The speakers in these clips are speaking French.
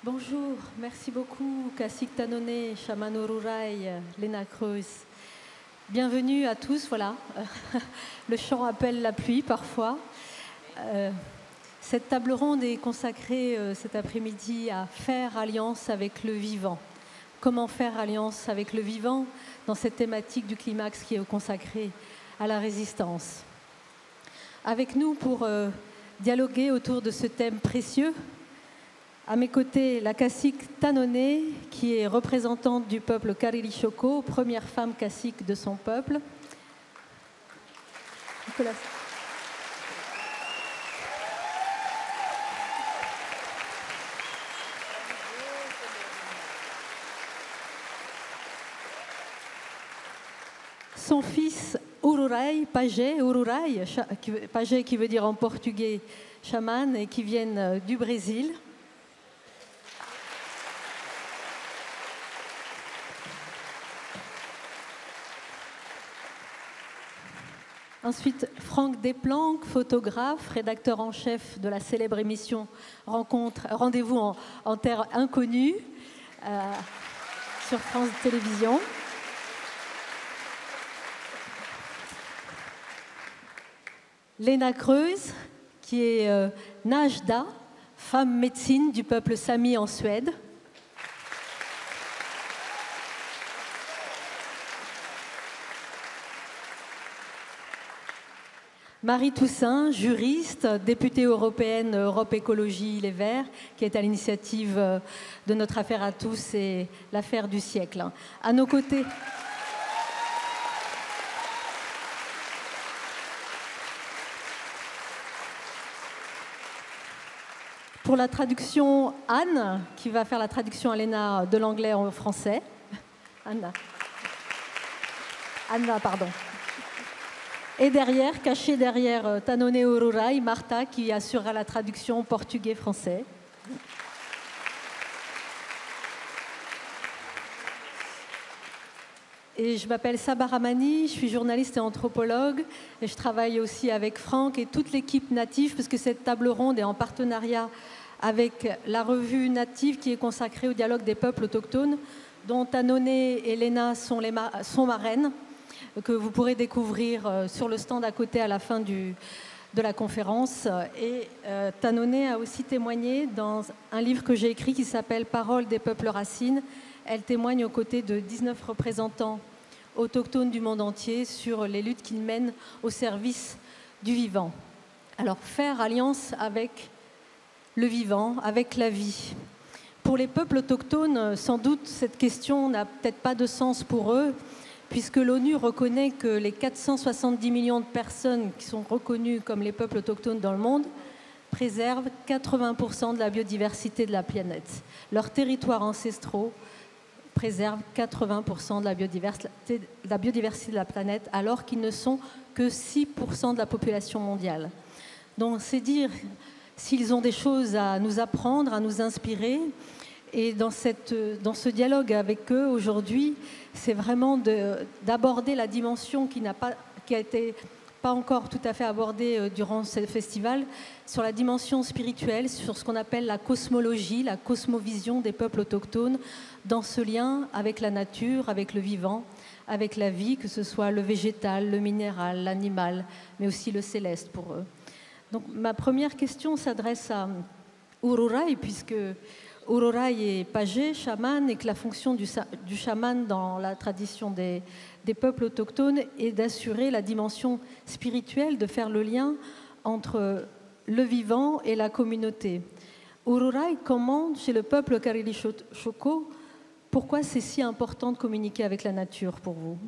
Bonjour, merci beaucoup, Cacique Tanone, Chaman Ururai, Lena Creus. Bienvenue à tous, voilà. Le chant appelle la pluie parfois. Cette table ronde est consacrée cet après-midi à faire alliance avec le vivant. Comment faire alliance avec le vivant dans cette thématique du climax qui est consacrée à la résistance. Avec nous pour dialoguer autour de ce thème précieux, à mes côtés, la cacique Tanone, qui est représentante du peuple Karili-Shoko, première femme cacique de son peuple. Nicolas. Son fils Ururai, Pajé qui veut dire en portugais chaman et qui viennent du Brésil. Ensuite, Franck Desplanques, photographe, rédacteur en chef de la célèbre émission Rendez-vous en terre inconnue sur France Télévisions. Lena Creus, qui est Najda, femme médecine du peuple Sami en Suède. Marie Toussaint, juriste, députée européenne Europe Écologie Les Verts, qui est à l'initiative de notre affaire à tous et l'affaire du siècle. À nos côtés, pour la traduction, Anne, qui va faire la traduction à Léna de l'anglais en français. Anna, pardon. Et derrière, cachée derrière Tanone Ururai, Martha, qui assurera la traduction portugais-français. Et je m'appelle Sabah Ramani, je suis journaliste et anthropologue, et je travaille aussi avec Franck et toute l'équipe Natif, parce que cette table ronde est en partenariat avec la revue Native qui est consacrée au dialogue des peuples autochtones, dont Tanone et Lena sont marraines, que vous pourrez découvrir sur le stand à côté à la fin de la conférence. Et Tanone a aussi témoigné dans un livre que j'ai écrit qui s'appelle « Paroles des peuples racines ». Elle témoigne aux côtés de 19 représentants autochtones du monde entier sur les luttes qu'ils mènent au service du vivant. Alors, faire alliance avec le vivant, avec la vie. Pour les peuples autochtones, sans doute, cette question n'a peut-être pas de sens pour eux, puisque l'ONU reconnaît que les 470 millions de personnes qui sont reconnues comme les peuples autochtones dans le monde préservent 80% de la biodiversité de la planète. Leurs territoires ancestraux préservent 80% de la biodiversité de la planète, alors qu'ils ne sont que 6% de la population mondiale. Donc c'est dire s'ils ont des choses à nous apprendre, à nous inspirer. Et dans ce dialogue avec eux aujourd'hui, c'est vraiment d'aborder la dimension qui a été pas encore tout à fait abordée durant ce festival, sur la dimension spirituelle, sur ce qu'on appelle la cosmologie, la cosmovision des peuples autochtones, dans ce lien avec la nature, avec le vivant, avec la vie, que ce soit le végétal, le minéral, l'animal, mais aussi le céleste pour eux. Donc ma première question s'adresse à Ururai, puisque Ururai est pagé, chaman, et que la fonction du chaman dans la tradition des peuples autochtones est d'assurer la dimension spirituelle, de faire le lien entre le vivant et la communauté. Ururai, comment, chez le peuple Karili-Shoko, pourquoi c'est si important de communiquer avec la nature pour vous ?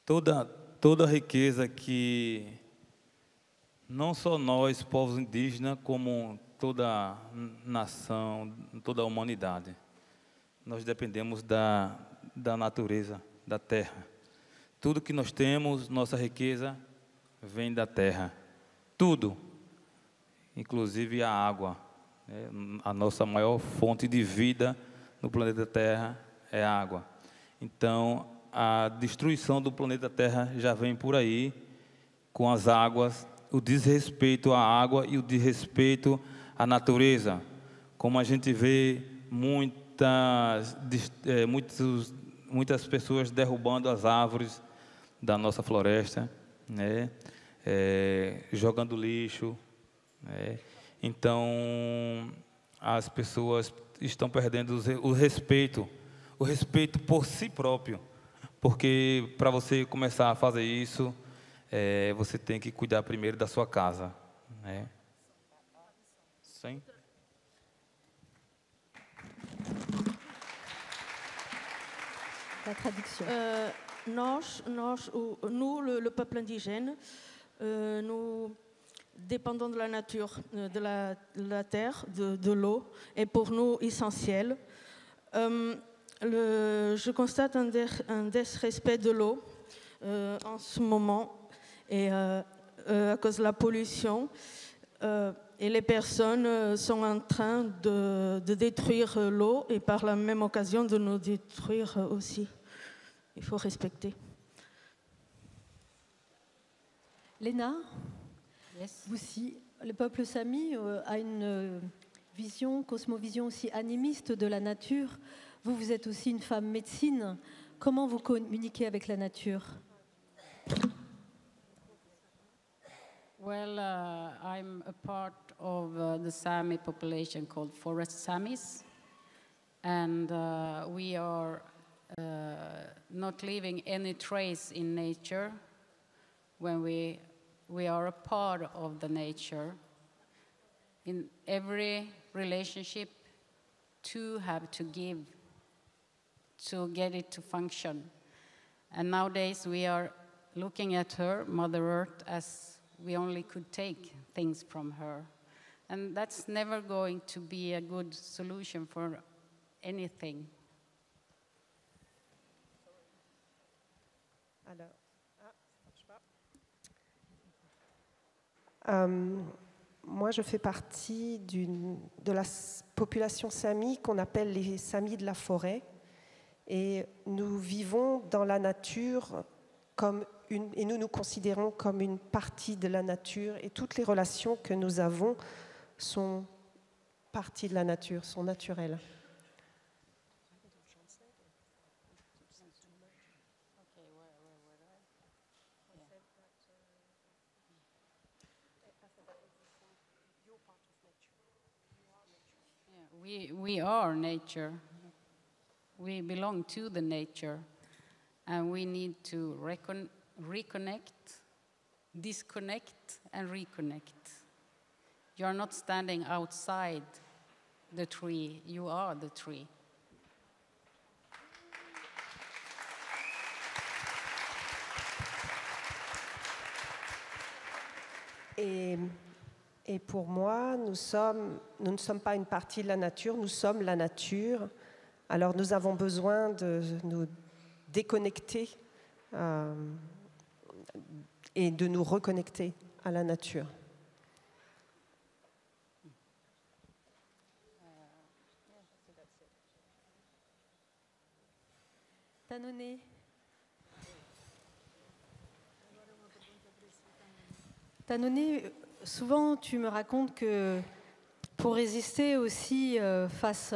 Toda a riqueza que não só nós, povos indígenas, como toda nação, toda a humanidade, nós dependemos da natureza, da terra. Tudo que nós temos, nossa riqueza, vem da terra. Tudo, inclusive a água. A nossa maior fonte de vida no planeta Terra é a água. Então, a destruição do planeta Terra já vem por aí, com as águas, o desrespeito à água e o desrespeito à natureza. Como a gente vê muitas pessoas derrubando as árvores da nossa floresta, né? Jogando lixo, né? Então, as pessoas estão perdendo o respeito por si próprio, porque para você começar a fazer isso, você tem que cuidar primeiro da sua casa, né? Sim. La traduction. Nous, le peuple indigène, nous dépendons de la nature, de la terre, de l'eau, est pour nous essentiel. Je constate un disrespect de l'eau en ce moment, et à cause de la pollution, et les personnes sont en train de détruire l'eau et par la même occasion de nous détruire aussi. Il faut respecter. Léna, Yes. vous aussi, le peuple Sami a une cosmovision aussi animiste de la nature. Vous, vous êtes aussi une femme médecine. Comment vous communiquez avec la nature? Well, I'm a part of the Sami population called Forest Samis, and we are not leaving any trace in nature when we are a part of the nature. In every relationship, two have to give to get it to function. And nowadays we are looking at her, Mother Earth, as we only could take things from her. And that's never going to be a good solution for anything. Moi, je fais partie de la population Sami qu'on appelle les Samis de la forêt. Et nous vivons dans la nature et nous nous considérons comme une partie de la nature. Et toutes les relations que nous avons sont partie de la nature, sont naturelles. We are nature. We belong to the nature, and we need to reconnect, disconnect, and reconnect. You are not standing outside the tree, you are the tree. Et pour moi, nous ne sommes pas une partie de la nature, nous sommes la nature. Alors nous avons besoin de nous déconnecter et de nous reconnecter à la nature. Tanoné. Tanoné, souvent tu me racontes que pour résister aussi face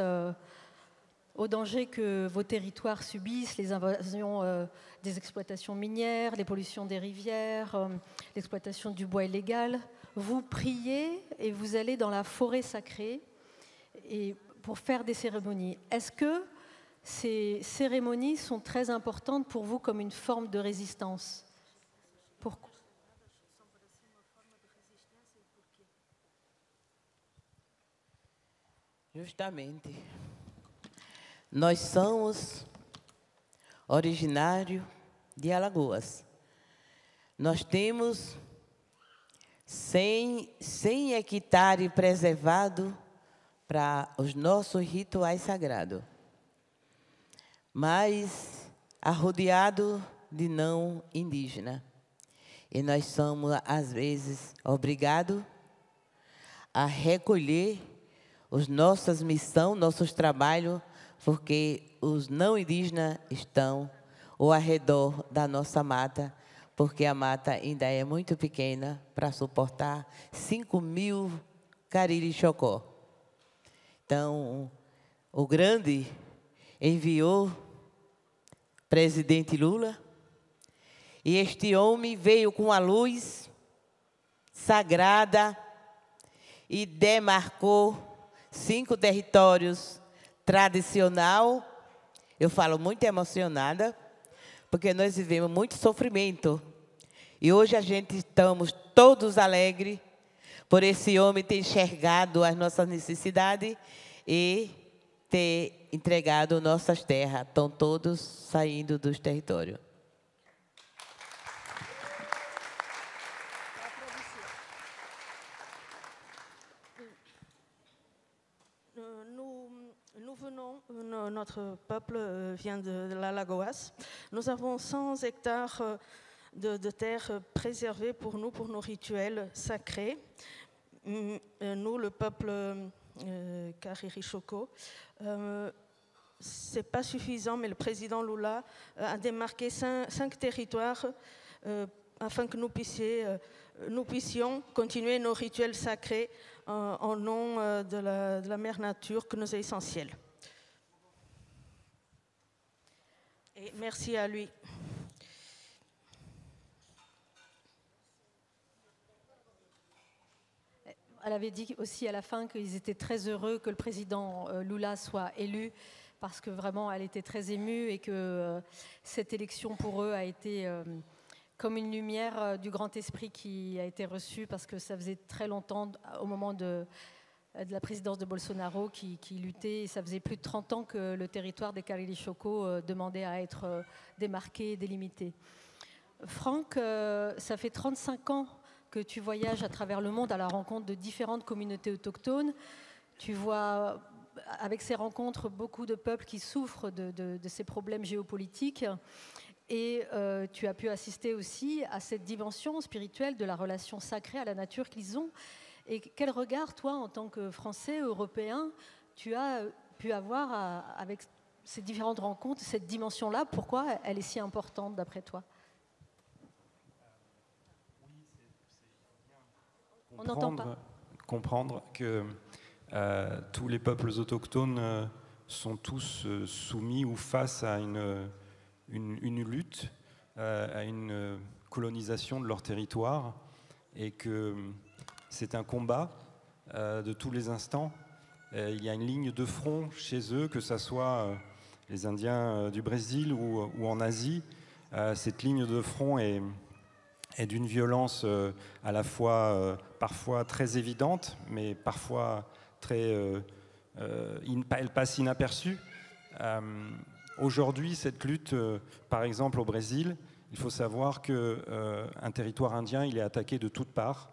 aux dangers que vos territoires subissent, les invasions des exploitations minières, les pollutions des rivières, l'exploitation du bois illégal, vous priez et vous allez dans la forêt sacrée pour faire des cérémonies. Est-ce que ces cérémonies sont très importantes pour vous comme une forme de résistance? Pourquoi? Justamente. Nós somos originários de Alagoas. Nós temos 100 hectares preservados para os nossos rituais sagrados, mas arrodeado de não indígena. E nós somos, às vezes, obrigados a recolher as nossas missões, nossos trabalhos, porque os não indígenas estão ao redor da nossa mata, porque a mata ainda é muito pequena para suportar 5.000 cariri-chocó. Então, o grande enviou presidente Lula, e este homem veio com a luz sagrada e demarcou 5 territórios tradicional. Eu falo muito emocionada, porque nós vivemos muito sofrimento. E hoje a gente estamos todos alegres por esse homem ter enxergado as nossas necessidades e ter entregado nossas terras. Estão todos saindo dos territórios. Notre peuple vient de l'Alagoas. Nous avons 100 hectares de terre préservés pour nous, pour nos rituels sacrés. Nous, le peuple Cariri-Chocó, ce n'est pas suffisant, mais le président Lula a démarqué 5 territoires afin que nous puissions continuer nos rituels sacrés en nom de la mère nature qui nous est essentielle. Et merci à lui. Elle avait dit aussi à la fin qu'ils étaient très heureux que le président Lula soit élu, parce que vraiment elle était très émue et que cette élection pour eux a été comme une lumière du grand esprit qui a été reçue, parce que ça faisait très longtemps, au moment de la présidence de Bolsonaro, qui luttait, et ça faisait plus de 30 ans que le territoire des Cariri-Chocó demandait à être démarqué, délimité. Franck, ça fait 35 ans que tu voyages à travers le monde à la rencontre de différentes communautés autochtones. Tu vois, avec ces rencontres, beaucoup de peuples qui souffrent de ces problèmes géopolitiques. Et tu as pu assister aussi à cette dimension spirituelle de la relation sacrée à la nature qu'ils ont. Et quel regard, toi, en tant que Français, Européen, tu as pu avoir avec ces différentes rencontres, cette dimension-là? Pourquoi elle est si importante, d'après toi? On n'entend pas. Comprendre que tous les peuples autochtones sont tous soumis ou face à une lutte, à une colonisation de leur territoire, et que c'est un combat de tous les instants. Il y a une ligne de front chez eux, que ce soit les Indiens du Brésil ou en Asie. Cette ligne de front est d'une violence à la fois parfois très évidente, mais parfois elle passe inaperçue. Aujourd'hui, cette lutte, par exemple au Brésil, il faut savoir qu'un territoire indien, il est attaqué de toutes parts,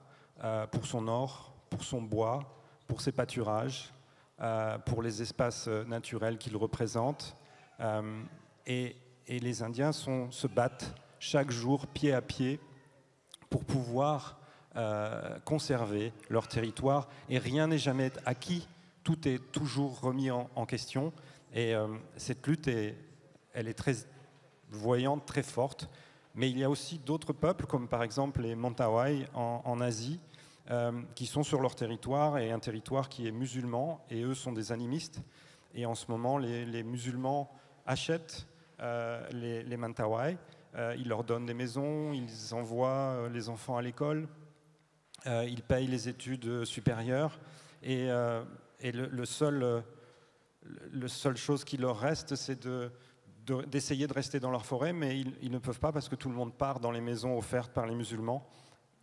pour son or, pour son bois, pour ses pâturages, pour les espaces naturels qu'il représente. Et les Indiens se battent chaque jour, pied à pied, pour pouvoir conserver leur territoire. Et rien n'est jamais acquis, tout est toujours remis en question. Et cette lutte, elle est très voyante, très forte. Mais il y a aussi d'autres peuples, comme par exemple les Mentawai en Asie, qui sont sur leur territoire, et un territoire qui est musulman, et eux sont des animistes. Et en ce moment, les musulmans achètent les Mentawai, ils leur donnent des maisons, ils envoient les enfants à l'école, ils payent les études supérieures, et le seule chose qui leur reste, c'est d'essayer de rester dans leur forêt, mais ils ne peuvent pas, parce que tout le monde part dans les maisons offertes par les musulmans.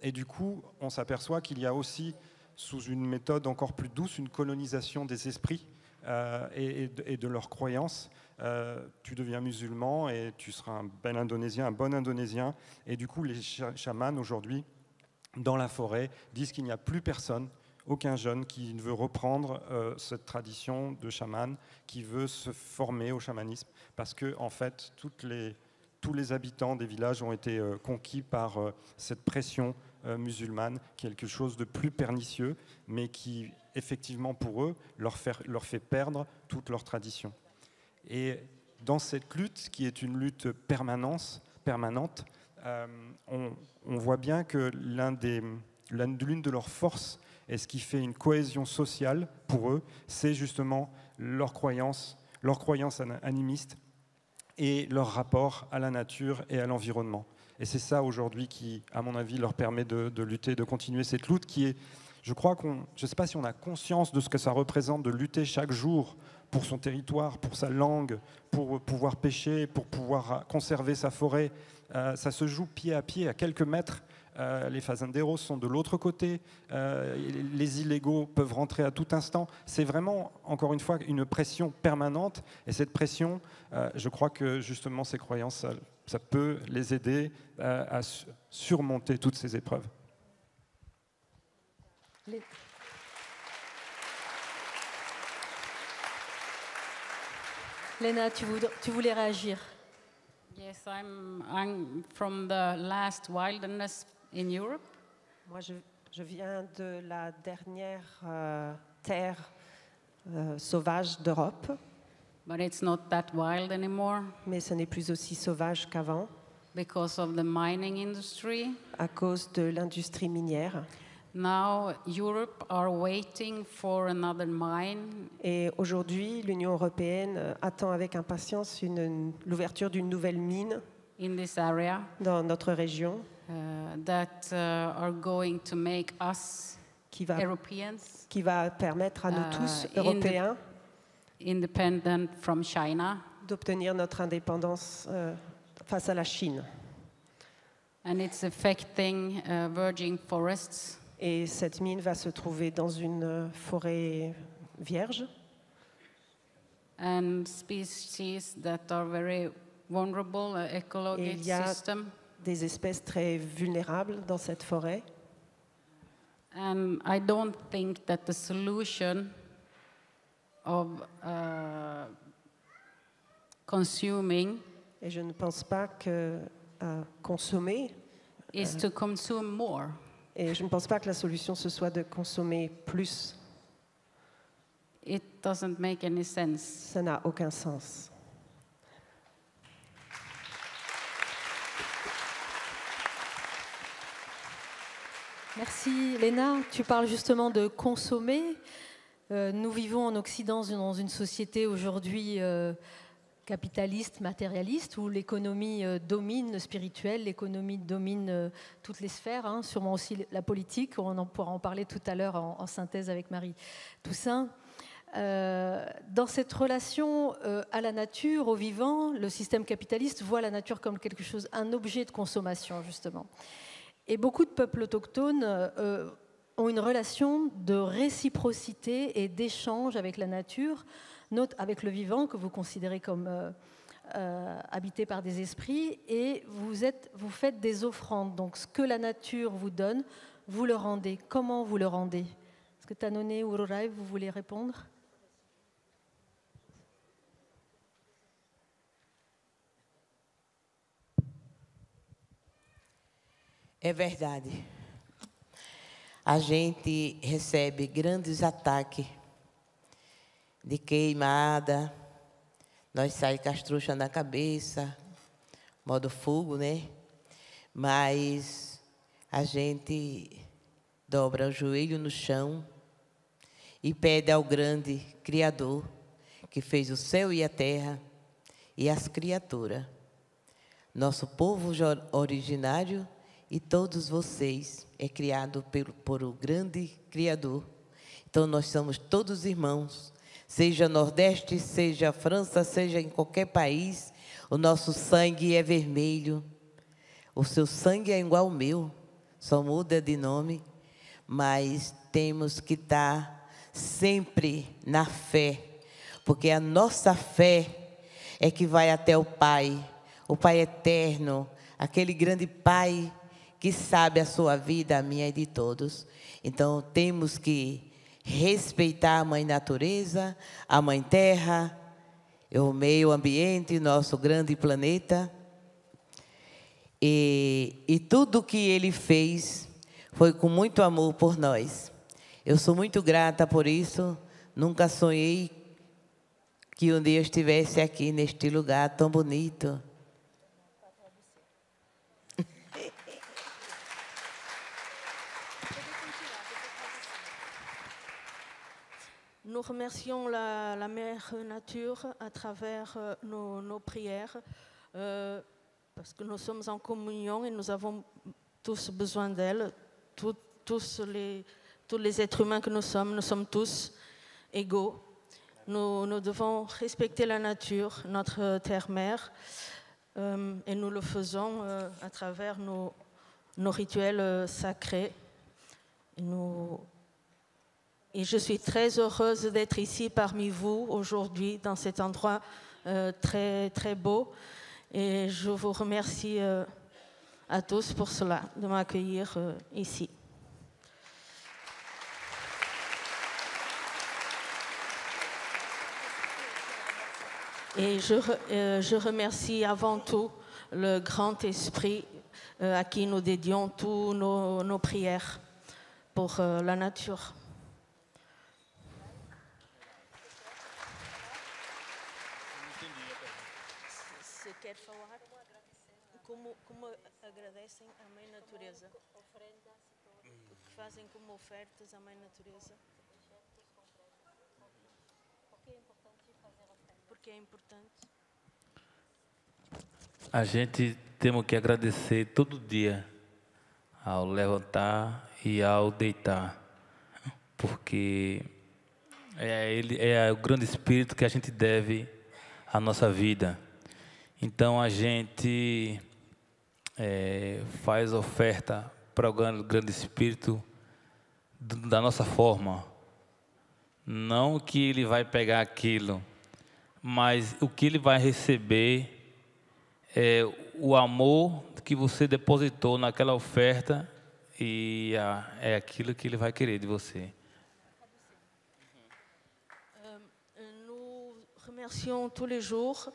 Et du coup, on s'aperçoit qu'il y a aussi, sous une méthode encore plus douce, une colonisation des esprits et de leurs croyances. Tu deviens musulman et tu seras un bon Indonésien. Et du coup, les chamans, aujourd'hui, dans la forêt, disent qu'il n'y a plus personne, aucun jeune qui veut reprendre cette tradition de chaman, qui veut se former au chamanisme, parce que en fait, tous les habitants des villages ont été conquis par cette pression musulmane, quelque chose de plus pernicieux, mais qui, effectivement, pour eux, leur fait perdre toute leur tradition. Et dans cette lutte, qui est une lutte permanente, on voit bien que l'une de leurs forces, et ce qui fait une cohésion sociale pour eux, c'est justement leur croyance animiste et leur rapport à la nature et à l'environnement. Et c'est ça aujourd'hui qui, à mon avis, leur permet de lutter, de continuer cette lutte qui est, je ne sais pas si on a conscience de ce que ça représente de lutter chaque jour pour son territoire, pour sa langue, pour pouvoir pêcher, pour pouvoir conserver sa forêt. Ça se joue pied à pied, à quelques mètres. Les fazenderos sont de l'autre côté. Les illégaux peuvent rentrer à tout instant. C'est vraiment, encore une fois, une pression permanente. Et cette pression, je crois que justement ces croyances, ça peut les aider à surmonter toutes ces épreuves. Léna, tu voulais réagir? Yes, I'm from the last wilderness in Europe. Moi, je viens de la dernière terre sauvage d'Europe. But it's not that wild anymore Mais ce n'est plus aussi sauvage qu'avant because of the mining industry. à cause de l'industrie minière. Now Europe are waiting for another mine. Et aujourd'hui, l'Union européenne attend avec impatience l'ouverture d'une nouvelle mine In this area dans notre région that are going to make us qui va Europeans permettre à nous tous, Européens, independent from China. d'obtenir notre indépendance face à la Chine. And it's affecting virgin forests. Et cette mine va se trouver dans une forêt vierge. And species that are very vulnerable, Et ecological il y a system. des espèces très vulnérables dans cette forêt. And I don't think that the solution of consuming Et je ne pense pas que consommer, is to consume more. et je ne pense pas que la solution ce soit de consommer plus. It doesn't make any sense. Ça n'a aucun sens. Merci Léna. Tu parles justement de consommer. Nous vivons en Occident dans une société aujourd'hui capitaliste, matérialiste, où l'économie domine le spirituel, l'économie domine toutes les sphères, sûrement aussi la politique. On pourra en parler tout à l'heure en synthèse avec Marie Toussaint. Dans cette relation à la nature, au vivant, le système capitaliste voit la nature comme quelque chose, un objet de consommation justement. Et beaucoup de peuples autochtones ont une relation de réciprocité et d'échange avec la nature, avec le vivant que vous considérez comme habité par des esprits, et vous faites des offrandes. Donc ce que la nature vous donne, vous le rendez. Comment vous le rendez? Est-ce que Tanone ou Rorai, vous voulez répondre? É verdade. A gente recebe grandes ataques de queimada, nós sai com as trouxas na cabeça, modo fogo, né? Mas a gente dobra o joelho no chão e pede ao grande Criador, que fez o céu e a terra e as criaturas, nosso povo originário e todos vocês é criado por o grande Criador. Então nós somos todos irmãos, seja Nordeste, seja França, seja em qualquer país, o nosso sangue é vermelho. O seu sangue é igual ao meu, só muda de nome, mas temos que estar sempre na fé, porque a nossa fé é que vai até o Pai eterno, aquele grande Pai que sabe a sua vida, a minha e de todos. Então temos que respeitar a Mãe Natureza, a Mãe Terra, o meio ambiente, nosso grande planeta, E tudo que ele fez foi com muito amor por nós. Eu sou muito grata por isso. Nunca sonhei que um dia eu estivesse aqui neste lugar tão bonito. Nous remercions la Mère Nature à travers nos prières, parce que nous sommes en communion et nous avons tous besoin d'elle. Tous les êtres humains que nous sommes tous égaux. Nous devons respecter la nature, notre terre-mère, et nous le faisons à travers nos rituels sacrés. Et je suis très heureuse d'être ici parmi vous aujourd'hui, dans cet endroit très, très beau. Et je vous remercie à tous pour cela, de m'accueillir ici. Et je remercie avant tout le grand esprit à qui nous dédions tous nos prières pour la nature. Você quer falar como agradecem à Mãe Natureza? O que fazem como ofertas à Mãe Natureza? Porque é importante. A gente temos que agradecer todo dia, ao levantar e ao deitar, porque é o grande espírito que a gente deve à nossa vida. Então a gente faz oferta para o grande espírito da nossa forma. Não que ele vai pegar aquilo, mas o que ele vai receber é o amor que você depositou naquela oferta e é aquilo que ele vai querer de você. Nous remercions tous les jours.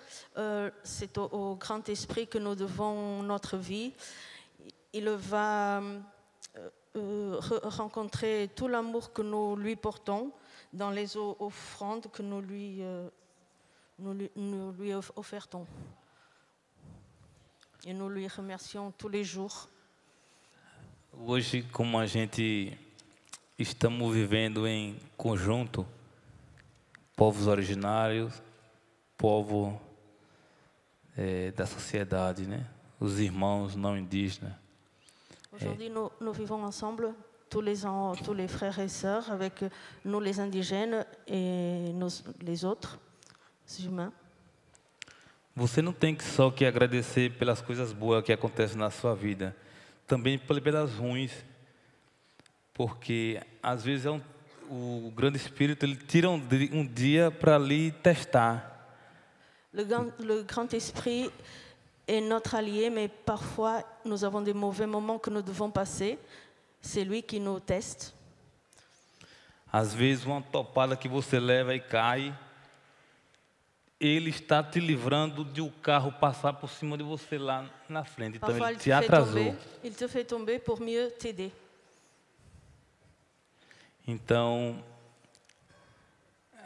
C'est au Grand Esprit que nous devons notre vie. Il va rencontrer tout l'amour que nous lui portons dans les offrandes que nous lui offrons. E nous lui remercions tous les jours. Hoje, como a gente estamos vivendo em conjunto, povos originários, povo da sociedade, né? Os irmãos não indígenas. Aujourd'hui, nous vivons ensemble, tous les frères et sœurs, avec nous les indigènes et les autres humains. Você não tem só que agradecer pelas coisas boas que acontecem na sua vida, também pelas ruins, porque às vezes o grande espírito ele tira um dia para ali testar. Le grand esprit est notre allié, mais parfois nous avons des mauvais moments que nous devons passer. C'est lui qui nous teste. Às vezes uma topada que você leva e cai, ele está te livrando de o carro passar por cima de você lá na frente. Então Parfois, ele te atrasou. Il te fait tomber pour mieux t'aider. Então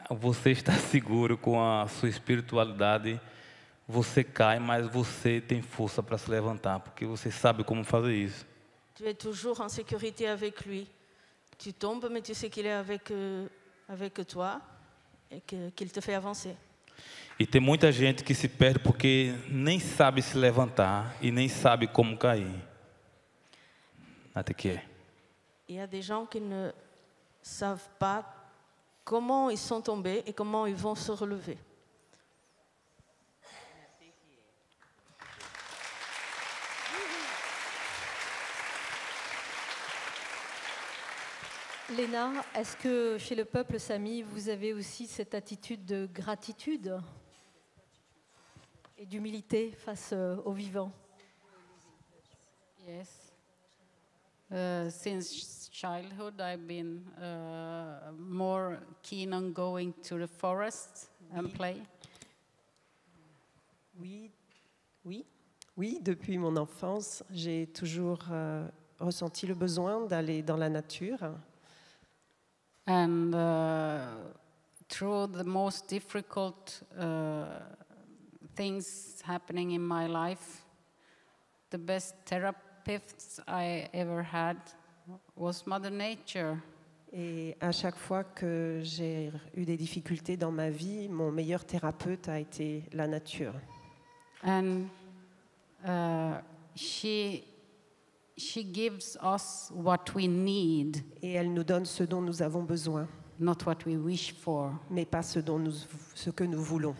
você está seguro com a sua espiritualidade. Você cai, mas você tem força para se levantar, porque você sabe como fazer isso. Tu es toujours en sécurité avec lui. Tu tombes, mais tu sais qu'il est avec toi et qu'il te fait avancer. E tem muita gente que se perde porque nem sabe se levantar e nem sabe como cair. Até que é. Il y a des gens qui ne savent pas comment ils sont tombés et comment ils vont se relever. Léna, est-ce que chez le peuple Sami, vous avez aussi cette attitude de gratitude et d'humilité face aux vivants? Yes. Since childhood, I've been more keen on going to the forest and play. Oui, Oui, depuis mon enfance, j'ai toujours ressenti le besoin d'aller dans la nature. And through the most difficult things happening in my life, the best therapists I ever had was Mother Nature. Et à chaque fois que j'ai eu des difficultés dans ma vie, mon meilleur thérapeute a été la nature. And she gives us what we need, Et elle nous donne ce dont nous avons besoin, not what we wish for. mais pas ce que nous voulons.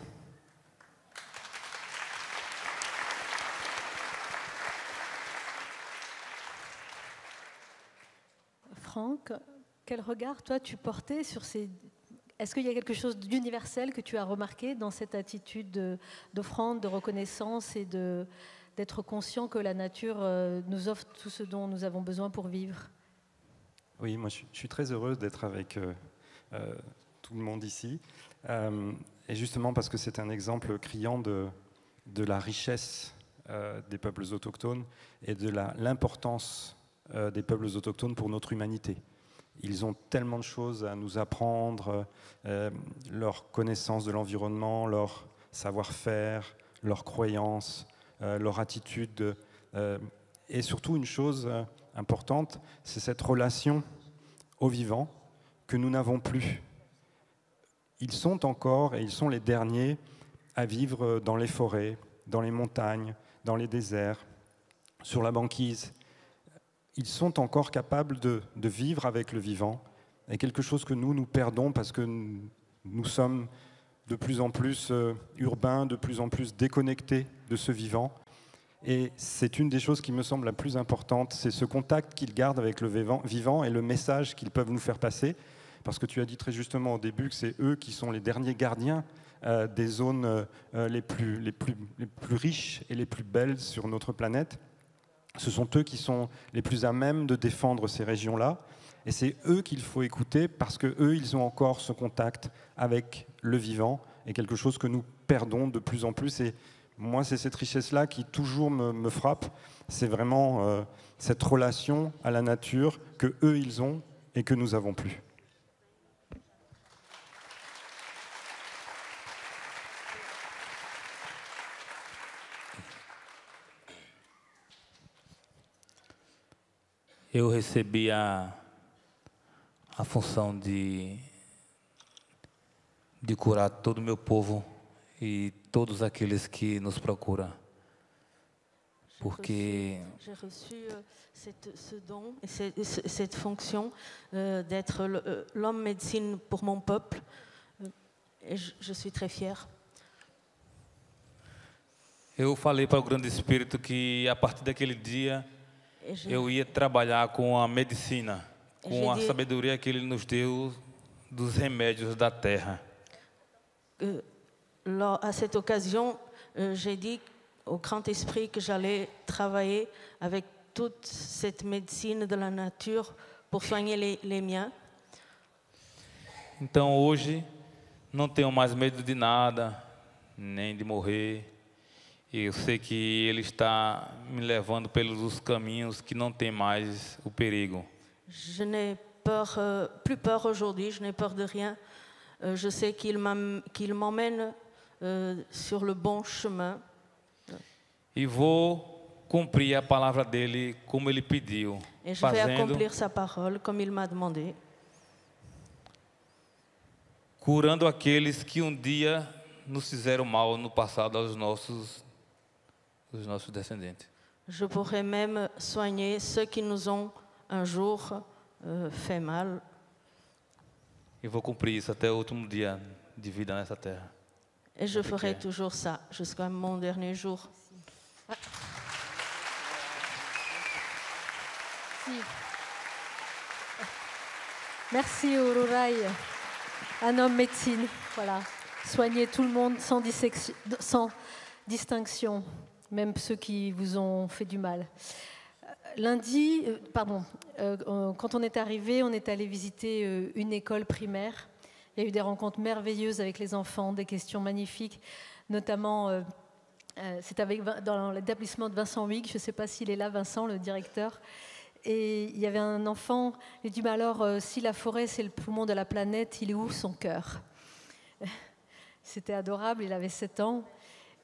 Franck, quel regard, toi, tu portais sur ces... Est-ce qu'il y a quelque chose d'universel que tu as remarqué dans cette attitude d'offrande, de reconnaissance et d'être conscient que la nature nous offre tout ce dont nous avons besoin pour vivre? Oui, moi je suis très heureuse d'être avec tout le monde ici. Et justement parce que c'est un exemple criant de la richesse des peuples autochtones et de l'importance des peuples autochtones pour notre humanité. Ils ont tellement de choses à nous apprendre, leur connaissance de l'environnement, leur savoir-faire, leurs croyances, leur attitude. Et surtout, une chose importante, c'est cette relation au vivant que nous n'avons plus. Ils sont encore, et ils sont les derniers, à vivre dans les forêts, dans les montagnes, dans les déserts, sur la banquise. Ils sont encore capables de vivre avec le vivant, et quelque chose que nous perdons parce que nous sommes de plus en plus urbains, de plus en plus déconnectés de ce vivant. Et c'est une des choses qui me semble la plus importante, c'est ce contact qu'ils gardent avec le vivant et le message qu'ils peuvent nous faire passer. Parce que tu as dit très justement au début que c'est eux qui sont les derniers gardiens des zones les plus riches et les plus belles sur notre planète. Ce sont eux qui sont les plus à même de défendre ces régions-là. Et c'est eux qu'il faut écouter parce qu'eux, ils ont encore ce contact avec le vivant et quelque chose que nous perdons de plus en plus. Et moi, c'est cette richesse-là qui toujours me frappe. C'est vraiment cette relation à la nature que eux, ils ont et que nous n'avons plus. Eu recebi a função de curar todo o meu povo e todos aqueles que nos procuram. Porque j'ai reçu ce don et cette fonction d'être l'homme médecine pour mon peuple. Et je suis très fière. eu falei para o Grande Espírito que a partir daquele dia eu ia trabalhar com a medicina, com a sabedoria que Ele nos deu dos remédios da terra. À cette occasion, j'ai dit au Grand Esprit que j'allais travailler avec toute cette médecine de la nature pour soigner les miens. Então hoje não tenho mais medo de nada, nem de morrer. E eu sei que Ele está me levando pelos caminhos que não tem mais o perigo. Je n'ai plus peur aujourd'hui, je n'ai peur de rien. Je sais qu'il m'emmène sur le bon chemin. E vou cumprir a palavra dele como Ele pediu, Et je vais accomplir sa parole comme il m'a demandé. Curando aqueles que um dia nos fizeram mal no passado aos nossos descendentes. Je pourrais même soigner ceux qui nous ont un jour fait mal. E vou cumprir isso até o último dia de vida nessa terra. Et je ferai toujours ça jusqu'à mon dernier jour. Merci Ururai, un homme médecine. Voilà, soigner tout le monde sans distinction, même ceux qui vous ont fait du mal. Quand on est arrivé, on est allé visiter une école primaire. Il y a eu des rencontres merveilleuses avec les enfants, des questions magnifiques, notamment C'était dans l'établissement de Vincent Huyghe. Je ne sais pas s'il est là, Vincent, le directeur. Et il y avait un enfant. Il dit, mais alors, si la forêt, c'est le poumon de la planète, il est où son cœur? C'était adorable, il avait 7 ans.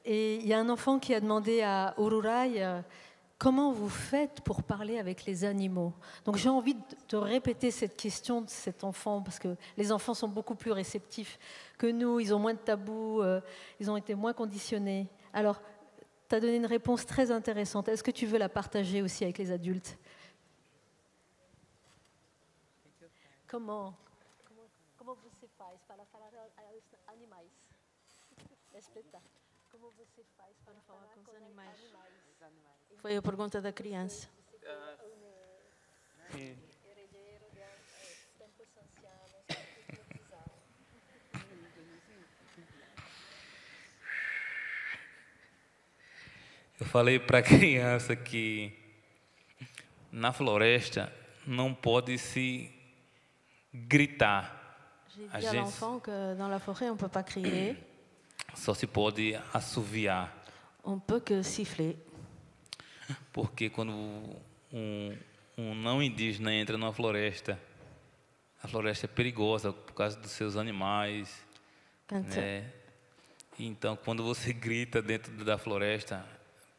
Et il y a un enfant qui a demandé à Ururai, comment vous faites pour parler avec les animaux? Donc j'ai envie de te répéter cette question de cet enfant, parce que les enfants sont beaucoup plus réceptifs que nous, ils ont moins de tabous, ils ont été moins conditionnés. Alors, tu as donné une réponse très intéressante. Est-ce que tu veux la partager aussi avec les adultes? Comment você faz para falar aos animais? Explica. Como você faz para falar com os animais? Foi a pergunta da criança. Herdeiro de tempos ancianos, hipnotizado. Eu falei para a criança que na floresta não pode se gritar. J'ai dit à l'enfant que dans la forêt, on ne peut pas crier, Só se pode assoviar. on peut que siffler. Porque quando um não indígena entra numa floresta, a floresta é perigosa por causa dos seus animais, Quand, né? Então, quando você grita dentro da floresta,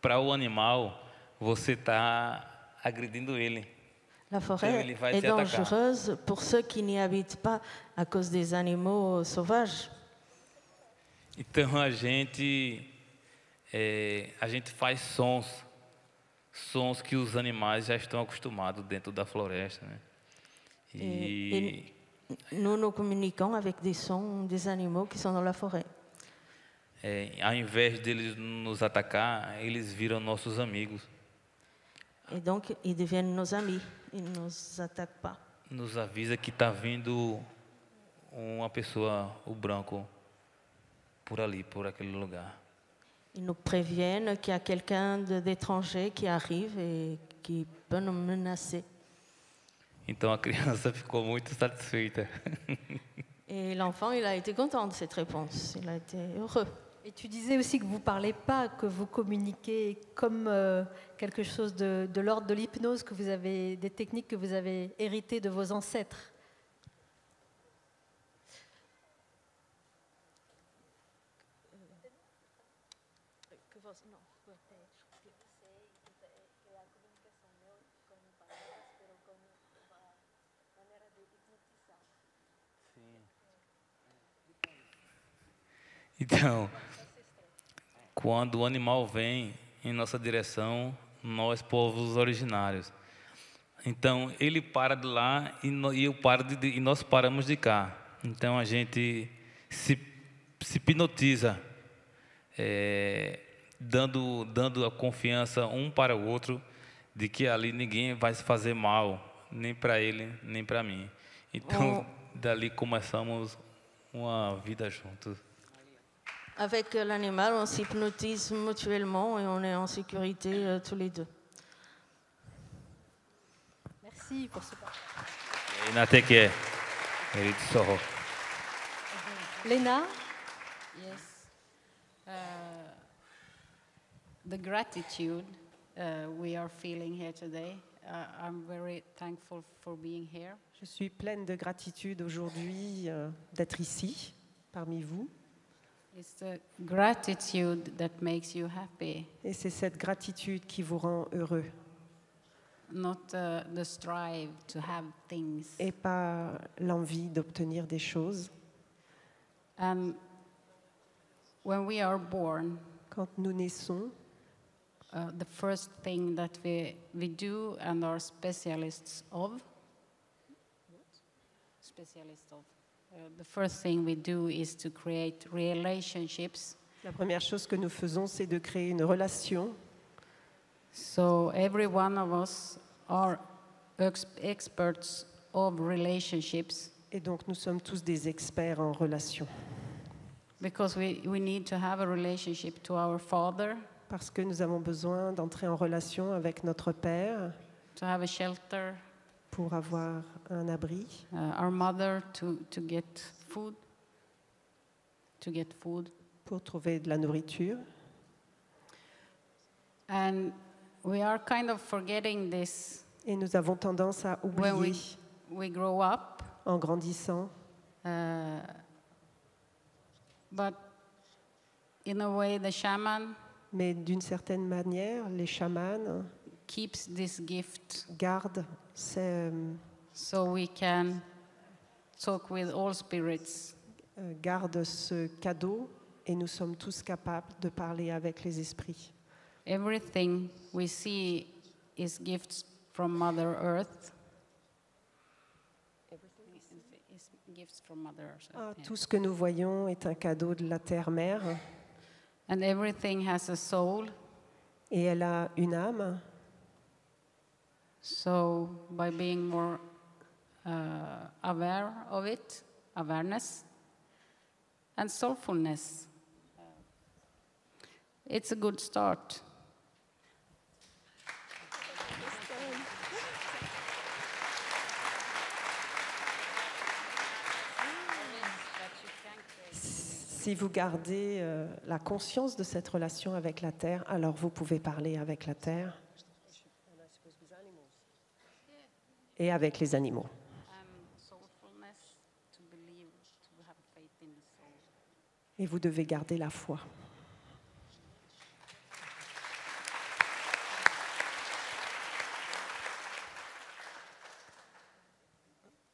para o animal, você está agredindo ele. La forêt il va est te attaquer. dangereuse pour ceux qui n'y habitent pas à cause des animaux sauvages. Então, a gente faz sons que os animais já estão acostumados dentro da floresta, né? Et nous communiquons avec des sons des animaux qui sont dans la forêt. Ao invés deles nos atacar, eles viram nossos amigos. Et donc, ils deviennent nos amis. Ils ne nous attaquent pas. Nos avisa que está vindo uma pessoa, o branco, por ali, por aquele lugar. Ils nous préviennent qu'il y a quelqu'un d'étranger qui arrive et qui peut nous menacer. Então a criança ficou muito satisfeita. Et l'enfant, il a été content de cette réponse. Il a été heureux. Et tu disais aussi que vous ne parlez pas, que vous communiquez comme quelque chose de l'ordre de l'hypnose, que vous avez des techniques que vous avez héritées de vos ancêtres. Então, quando o animal vem em nossa direção, nós, povos originários, então ele para de lá e nós paramos de cá. Então a gente se hipnotiza, dando a confiança um para o outro de que ali ninguém vai se fazer mal, nem para ele, nem para mim. Então, dali começamos uma vida juntos. Avec l'animal, on s'hypnotise mutuellement et on est en sécurité tous les deux. Merci pour ce partage. Inatekie, Eritsoho. Léna, Yes. The gratitude we are feeling here today, I'm very thankful for being here. Je suis pleine de gratitude aujourd'hui d'être ici, parmi vous. It's the gratitude that makes you happy, Et c'est cette gratitude qui vous rend heureux. not the strive to have things. Et pas l'envie d'obtenir des choses. And when we are born, Quand nous naissons, the first thing that we do and are specialists of, the first thing we do is to create relationships. la première chose que nous faisons, c'est de créer une relation. So every one of us are experts of relationships Et donc nous sommes tous des experts en relations. because we need to have a relationship to our Father, Parce que nous avons besoin d'entrer en relation avec notre Père to have a shelter, pour avoir un abri, our Mother to get food, pour trouver de la nourriture. And we are kind of forgetting this Et nous avons tendance à when oublier we grow up. en grandissant. But in a way, the shaman Mais d'une certaine manière, les chamans keeps this gift gardent so we can talk with all spirits. gardent ce cadeau et nous sommes tous capables de parler avec les esprits. Everything we see is gifts from Mother Earth. Is gifts from Mother Earth. Yeah. Tout ce que nous voyons est un cadeau de la terre-mère And everything has a soul. et elle a une âme. So by being more aware of it, awareness, and soulfulness, it's a good start. Si vous gardez la conscience de cette relation avec la terre, alors vous pouvez parler avec la terre et avec les animaux. Et vous devez garder la foi.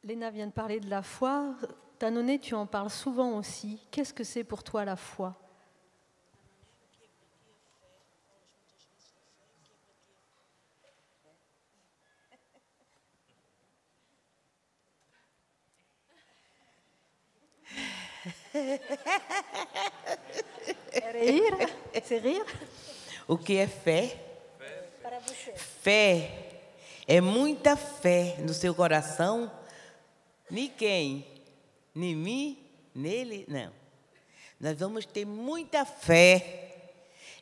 Léna vient de parler de la foi. Tanoné, tu en parles souvent aussi. Qu'est-ce que c'est pour toi la foi? Rire? C'est rire? O que é fé? Fé é muita fé no seu coração. Em quem? Em mim? Nele? Não. Nós vamos ter muita fé.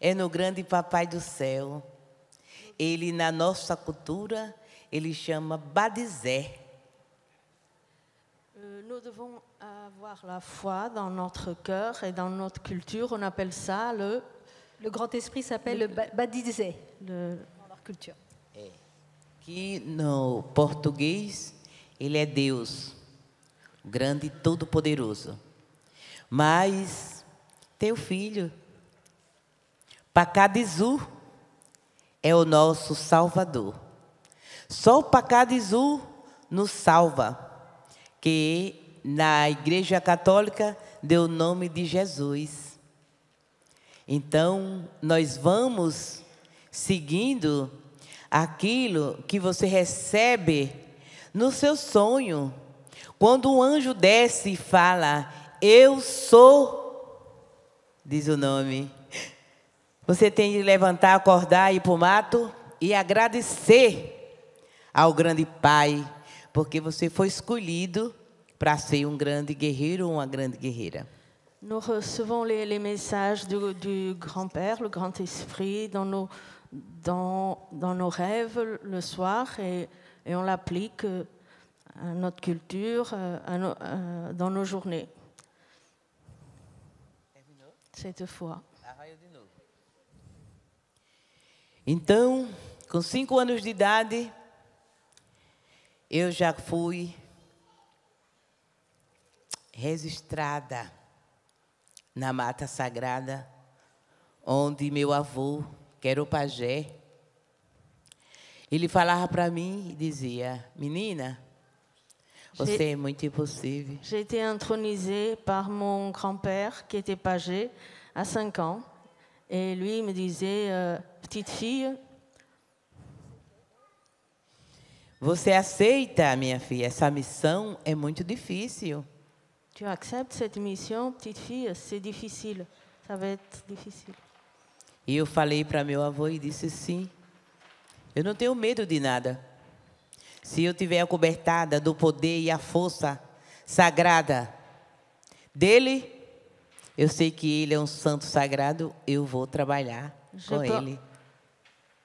É no grande Papai do Céu. Ele, na nossa cultura, ele chama Badizé. Nous devons avoir la foi dans notre cœur et dans notre culture. On appelle ça Le grand esprit s'appelle le Badizé dans leur culture. Que no português, ele é Deus, o grande e todo-poderoso. Mas tem o Filho. Pacadizu é o nosso Salvador. Só o Pacadizu nos salva, que na Igreja Católica deu o nome de Jesus. Então, nós vamos seguindo aquilo que você recebe no seu sonho. Quando um anjo desce e fala, eu sou, diz o nome. Você tem de levantar, acordar, ir para o mato e agradecer ao grande Pai, porque você foi escolhido para ser um grande guerreiro ou uma grande guerreira. Nous recevons les messages du grand-père, le grand esprit, dans nos rêves le soir et on l'applique à notre culture, dans nos journées. Cette foi. Então, com 5 anos de idade, eu já fui registrada na Mata Sagrada, onde meu avô, que era o pajé, ele falava para mim e dizia, menina, você é muito impossível. J'ai été intronisée par mon grand-père, qui était pagé, à 5 ans. Et lui, il me disait, petite fille, você aceita, minha filha, essa missão é muito difícil. tu acceptes cette mission, petite fille, c'est difficile. Ça va être difficile. E eu falei para meu avô e disse, sim, eu não tenho medo de nada. Se eu tiver acobertada do poder e a força sagrada dele, eu sei que ele é um santo sagrado, eu vou trabalhar com ele.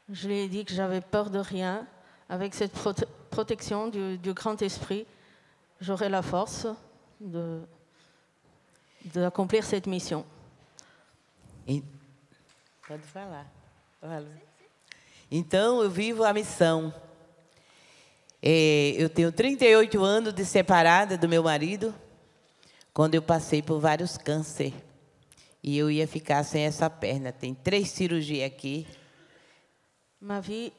Je lui ai dit que j'avais peur de rien. Avec cette protection du grand esprit, j'aurai la force d'accomplir cette mission. Pode falar. Fala. Então, eu vivo a missão. Eu tenho 38 anos de separada do meu marido, quando eu passei por vários cânceres. E eu ia ficar sem essa perna. Tem 3 cirurgias aqui. Ma vie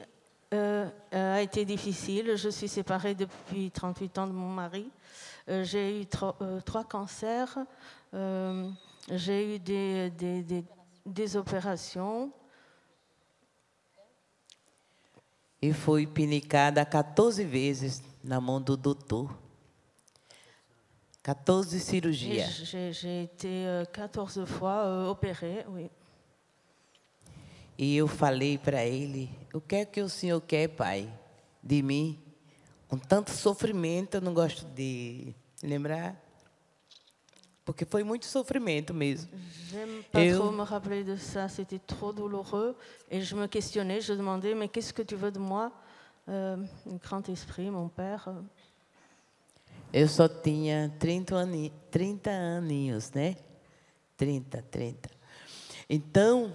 a été difficile. Je suis séparée depuis 38 ans de mon mari. J'ai eu 3 cancers. J'ai eu des opérations. E fui pinicada 14 vezes na mão do doutor. 14 cirurgias. J'ai été 14 fois opérée, oui. E eu falei para ele, o que é que o senhor quer, pai, de mim? Com tanto sofrimento, eu não gosto de lembrar. Porque foi muito sofrimento mesmo. J'aime pas trop me rappeler de ça, c'était trop douloureux. Et je me questionnais, je demandais, mais qu'est-ce que tu veux de moi, le grand esprit, mon père? Eu só tinha 30 aninhos, né? 30. Então,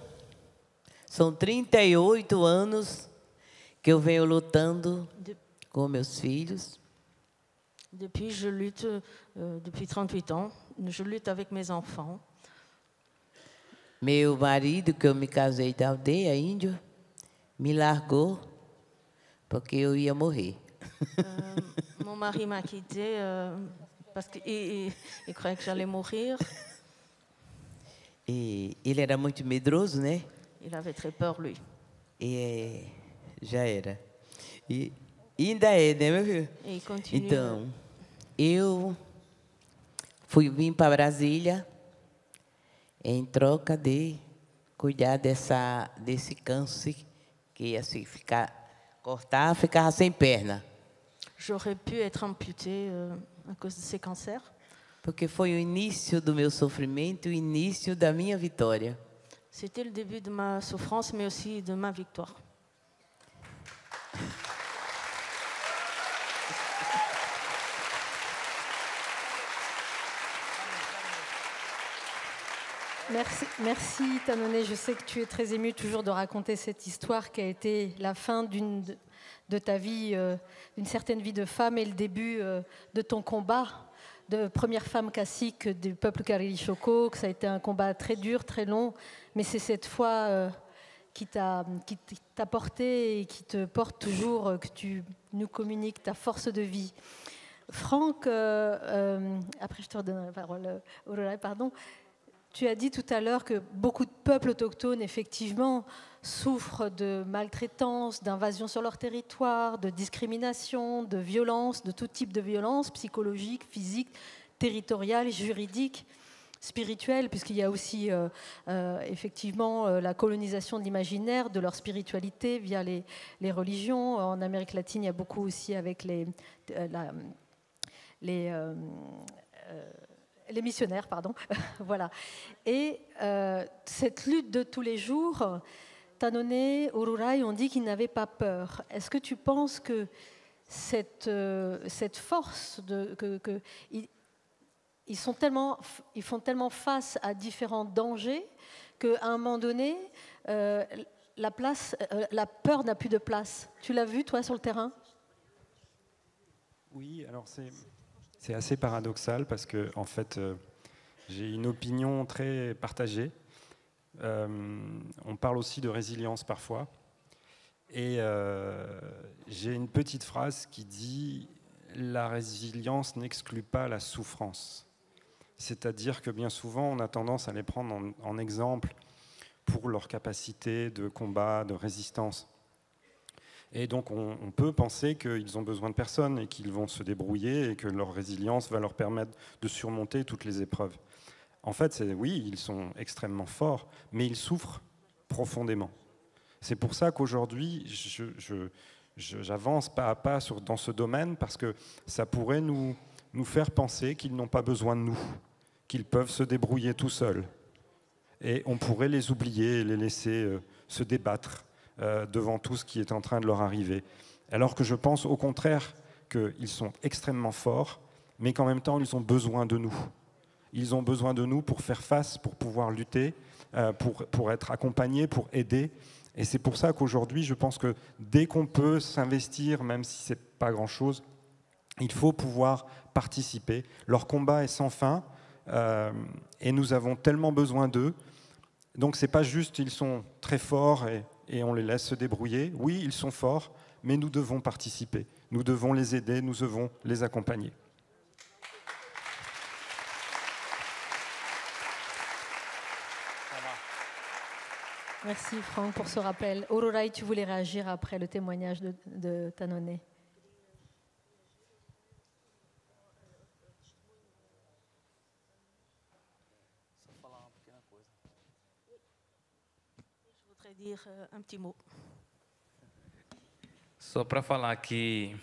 são 38 anos que eu venho lutando com meus filhos. Depuis, je lutte, depuis 38 ans, je lutte avec mes enfants. Meu marido, que eu me casei da aldeia, índio, me largou porque eu ia morrer. Mon mari m'a quittée parce qu'il croyait que j'allais mourir. E ele era muito medroso, né? Il avait très peur, lui. E já era. E ainda é, né, meu filho? Et il continue. Então, eu vim para Brasília em troca de cuidar desse câncer que ia se cortar, ficava sem perna. J'aurais pu être amputée à cause de ces cancers. Porque foi o início do meu sofrimento, o início da minha vitória. C'était le début de ma souffrance, mais aussi de ma victoire. Merci Tanone. Je sais que tu es très émue toujours de raconter cette histoire qui a été la fin de ta vie, d'une certaine vie de femme et le début de ton combat de première femme cacique du peuple Cariri Choco, que ça a été un combat très dur, très long, mais c'est cette foi qui t'a porté et qui te porte toujours, que tu nous communiques ta force de vie. Franck, après je te redonnerai la parole, Aurora, pardon. Tu as dit tout à l'heure que beaucoup de peuples autochtones, effectivement, souffrent de maltraitance, d'invasion sur leur territoire, de discrimination, de violence, de tout type de violence, psychologique, physique, territoriale, juridique, spirituelle, puisqu'il y a aussi effectivement la colonisation de l'imaginaire, de leur spiritualité via les religions. En Amérique latine, il y a beaucoup aussi avec les missionnaires, pardon. Voilà. Et cette lutte de tous les jours, Tanone, Ururai ont dit qu'ils n'avaient pas peur. Est-ce que tu penses que cette force, ils font tellement face à différents dangers qu'à un moment donné, la peur n'a plus de place. Tu l'as vu, toi, sur le terrain? Oui, alors c'est assez paradoxal parce que, en fait, j'ai une opinion très partagée. On parle aussi de résilience parfois. Et j'ai une petite phrase qui dit « La résilience n'exclut pas la souffrance ». C'est-à-dire que bien souvent, on a tendance à les prendre en exemple pour leur capacité de combat, de résistance. Et donc, on peut penser qu'ils ont besoin de personne et qu'ils vont se débrouiller et que leur résilience va leur permettre de surmonter toutes les épreuves. En fait, oui, ils sont extrêmement forts, mais ils souffrent profondément. C'est pour ça qu'aujourd'hui, j'avance pas à pas dans ce domaine parce que ça pourrait nous faire penser qu'ils n'ont pas besoin de nous, qu'ils peuvent se débrouiller tout seuls. Et on pourrait les oublier et les laisser se débattre devant tout ce qui est en train de leur arriver. Alors que je pense au contraire qu'ils sont extrêmement forts, mais qu'en même temps, ils ont besoin de nous. Ils ont besoin de nous pour faire face, pour pouvoir lutter, pour être accompagnés, pour aider. Et c'est pour ça qu'aujourd'hui, je pense que dès qu'on peut s'investir, même si ce n'est pas grand-chose, il faut pouvoir participer. Leur combat est sans fin et nous avons tellement besoin d'eux. Donc ce n'est pas juste ils sont très forts et on les laisse se débrouiller. Oui, ils sont forts, mais nous devons participer. Nous devons les aider, nous devons les accompagner. Merci Franck pour ce rappel. Auroraï, tu voulais réagir après le témoignage de Tanone. Je voudrais dire un petit mot. Só para falar que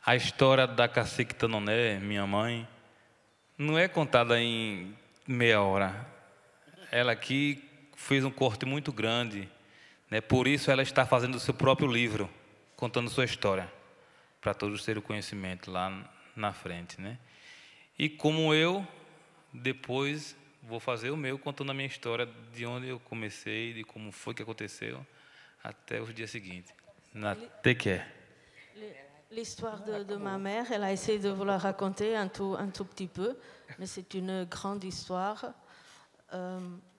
a história da cacique Tanoné, minha mãe, não é contada em meia hora. Ela aqui fez um corte muito grande, né? Por isso ela está fazendo o seu próprio livro, contando sua história, para todos terem o conhecimento lá na frente, né? E como eu, depois vou fazer o meu, contando a minha história, de onde eu comecei, de como foi que aconteceu, até os dias seguintes. Take care. L'histoire de ma mère, elle a essayé de vous la raconter un tout petit peu, mais c'est une grande histoire.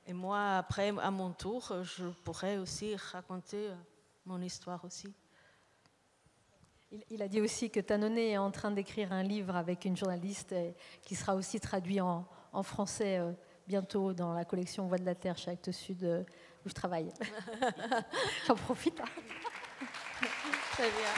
Et moi, après, à mon tour, je pourrais aussi raconter mon histoire aussi. Il a dit aussi que Tanone est en train d'écrire un livre avec une journaliste qui sera aussi traduit en français bientôt dans la collection Voix de la Terre chez Actes Sud où je travaille. J'en profite. Très bien.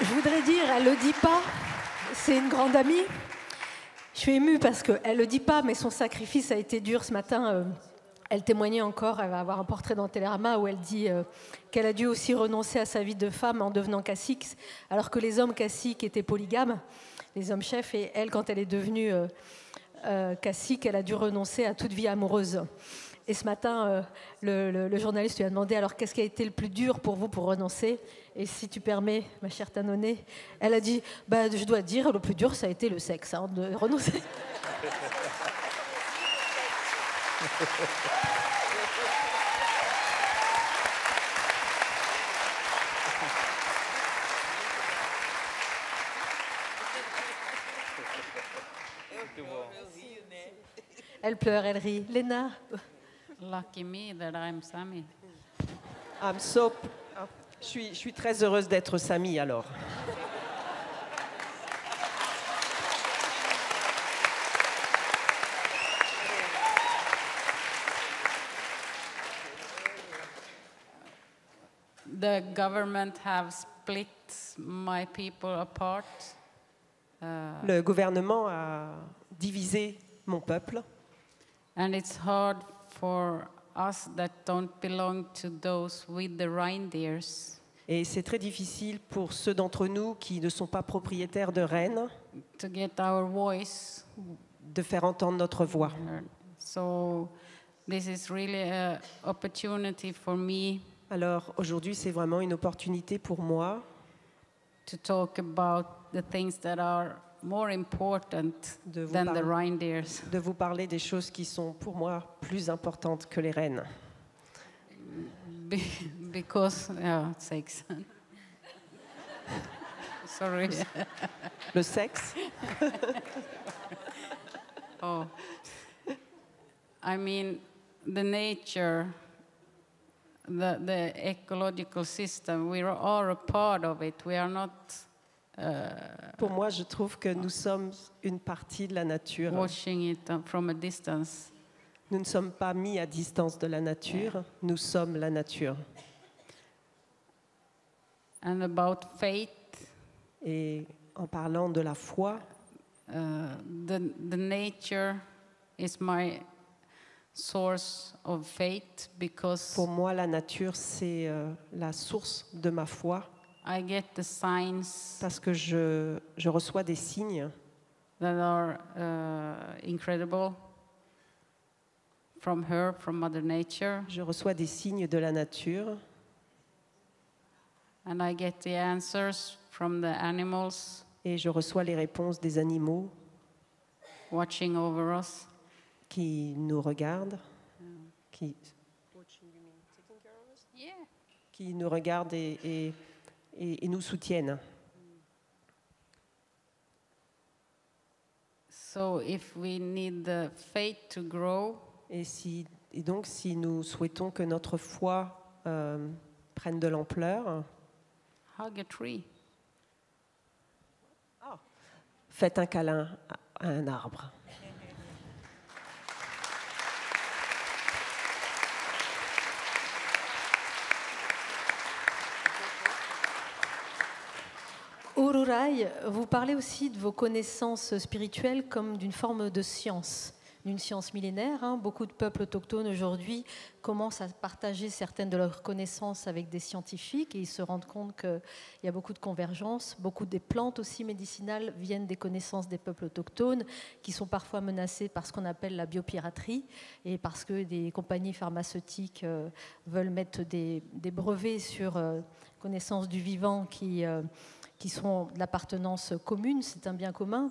Je voudrais dire, elle ne le dit pas, c'est une grande amie. Je suis émue parce qu'elle ne le dit pas, mais son sacrifice a été dur ce matin. Elle témoignait encore, elle va avoir un portrait dans Télérama où elle dit qu'elle a dû aussi renoncer à sa vie de femme en devenant cacique, alors que les hommes caciques étaient polygames, les hommes chefs, et elle, quand elle est devenue cacique, elle a dû renoncer à toute vie amoureuse. Et ce matin, le journaliste lui a demandé alors qu'est-ce qui a été le plus dur pour vous pour renoncer. Et si tu permets, ma chère Tanone, elle a dit je dois dire, le plus dur, ça a été le sexe, hein, de renoncer. Elle pleure, elle rit. Léna. Lucky me that I'm Sami. Je suis très heureuse d'être Sami alors. The government have split my people apart. Le gouvernement a divisé mon peuple. And it's hard for us that don't belong to those with the reindeers. Et c'est très difficile pour ceux d'entre nous qui ne sont pas propriétaires de rennes To get our voice. de faire entendre notre voix. So this is really an opportunity for me. Alors aujourd'hui, c'est vraiment une opportunité pour moi To talk about the things that are more important than the reindeers. de vous parler des choses qui sont pour moi plus importantes que les rennes. Because, sex. Sorry. Le sexe. Oh. I mean, the nature, the ecological system, we are all a part of it. We are not Pour moi, je trouve que nous sommes une partie de la nature. watching it from a distance. Nous ne sommes pas mis à distance de la nature, nous sommes la nature. And about faith, Et en parlant de la foi, the nature is my source of faith because pour moi, la nature, c'est la source de ma foi, I get the signs parce que je reçois des signes that are incredible from her, from Mother Nature, Je reçois des signes de la nature and I get the answers from the animals et je reçois les réponses des animaux watching over us. qui nous regardent, qui nous regardent et nous soutiennent. So if we need the faith to grow, Et donc, si nous souhaitons que notre foi prenne de l'ampleur, hug a tree. faites un câlin à un arbre. Ururai, vous parlez aussi de vos connaissances spirituelles comme d'une forme de science, d'une science millénaire. Hein. Beaucoup de peuples autochtones aujourd'hui commencent à partager certaines de leurs connaissances avec des scientifiques et ils se rendent compte qu'il y a beaucoup de convergences. Beaucoup des plantes aussi médicinales viennent des connaissances des peuples autochtones qui sont parfois menacés par ce qu'on appelle la biopiraterie et parce que des compagnies pharmaceutiques veulent mettre des brevets sur connaissances du vivant qui sont de l'appartenance commune, c'est un bien commun.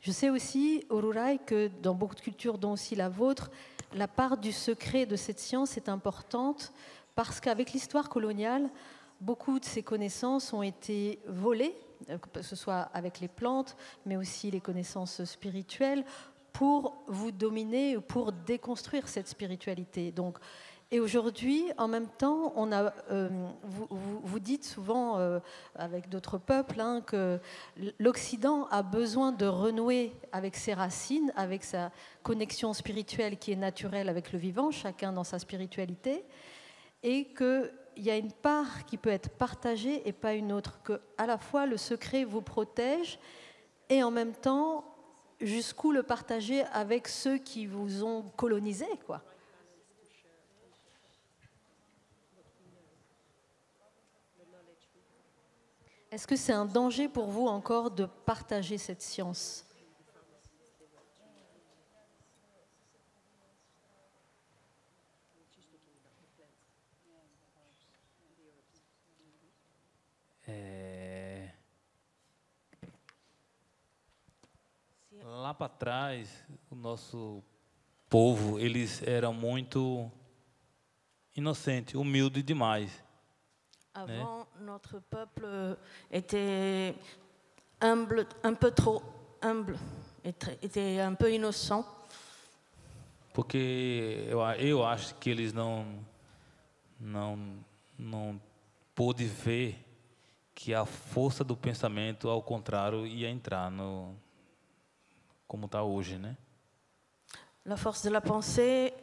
Je sais aussi, Ururai, que dans beaucoup de cultures, dont aussi la vôtre, la part du secret de cette science est importante parce qu'avec l'histoire coloniale, beaucoup de ces connaissances ont été volées, que ce soit avec les plantes, mais aussi les connaissances spirituelles, pour vous dominer ou pour déconstruire cette spiritualité. Donc, et aujourd'hui, en même temps, vous dites souvent avec d'autres peuples hein, que l'Occident a besoin de renouer avec ses racines, avec sa connexion spirituelle qui est naturelle avec le vivant, chacun dans sa spiritualité, et qu'il y a une part qui peut être partagée et pas une autre, que à la fois le secret vous protège et en même temps, jusqu'où le partager avec ceux qui vous ont colonisé, quoi. Est-ce que c'est un danger pour vous encore de partager cette science ? Lá para trás, o nosso povo, eles eram muito inocentes, humildes demais. Avant, notre peuple était humble, un peu trop humble, était un peu innocent. Porque eu acho que eles não pôde ver que a força do pensamento, ao contrário, ia entrar no como está hoje, né? La force de la pensée,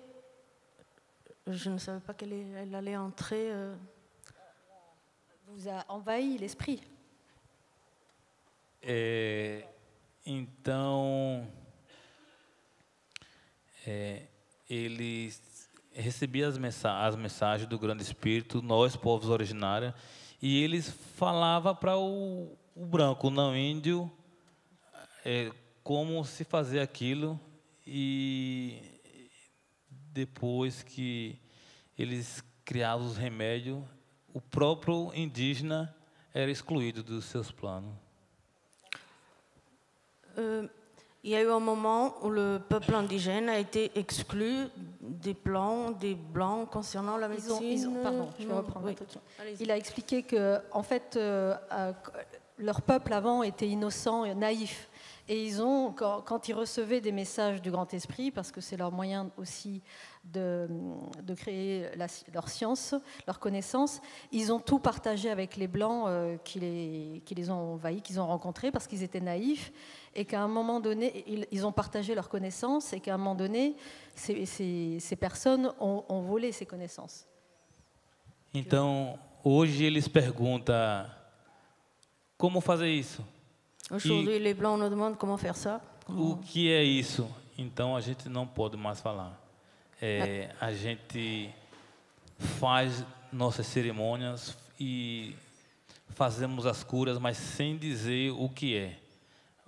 je ne savais pas qu'elle allait entrer. Vous a envahi l'esprit. Então, eles recebiam as mensagens do Grande Espírito, nós, povos originários, e eles falavam para o branco, o não índio, como se fazer aquilo, e depois que eles criavam os remédios, o próprio indígena era excluído dos seus planos. Il y a eu un moment où le peuple indigène a été exclu des plans des Blancs concernant la médecine. Pardon, je vais reprendre. Oui. Il a expliqué que, en fait, leur peuple avant était innocent et naïf. Et ils ont, quand ils recevaient des messages du Grand Esprit, parce que c'est leur moyen aussi de créer leur science, leur connaissance, ils ont tout partagé avec les Blancs qui les ont envahis, qu'ils ont rencontrés, parce qu'ils étaient naïfs, et qu'à un moment donné, ils ont partagé leurs connaissances, et qu'à un moment donné, ces personnes ont volé ces connaissances. Então, hoje eles perguntam, como fazer isso? Aujourd'hui, les Blancs nous demandent comment faire ça. O que é isso? Então, a gente não pode mais falar. A gente faz nossas cerimônias e fazemos as curas, mas sem dizer o que é.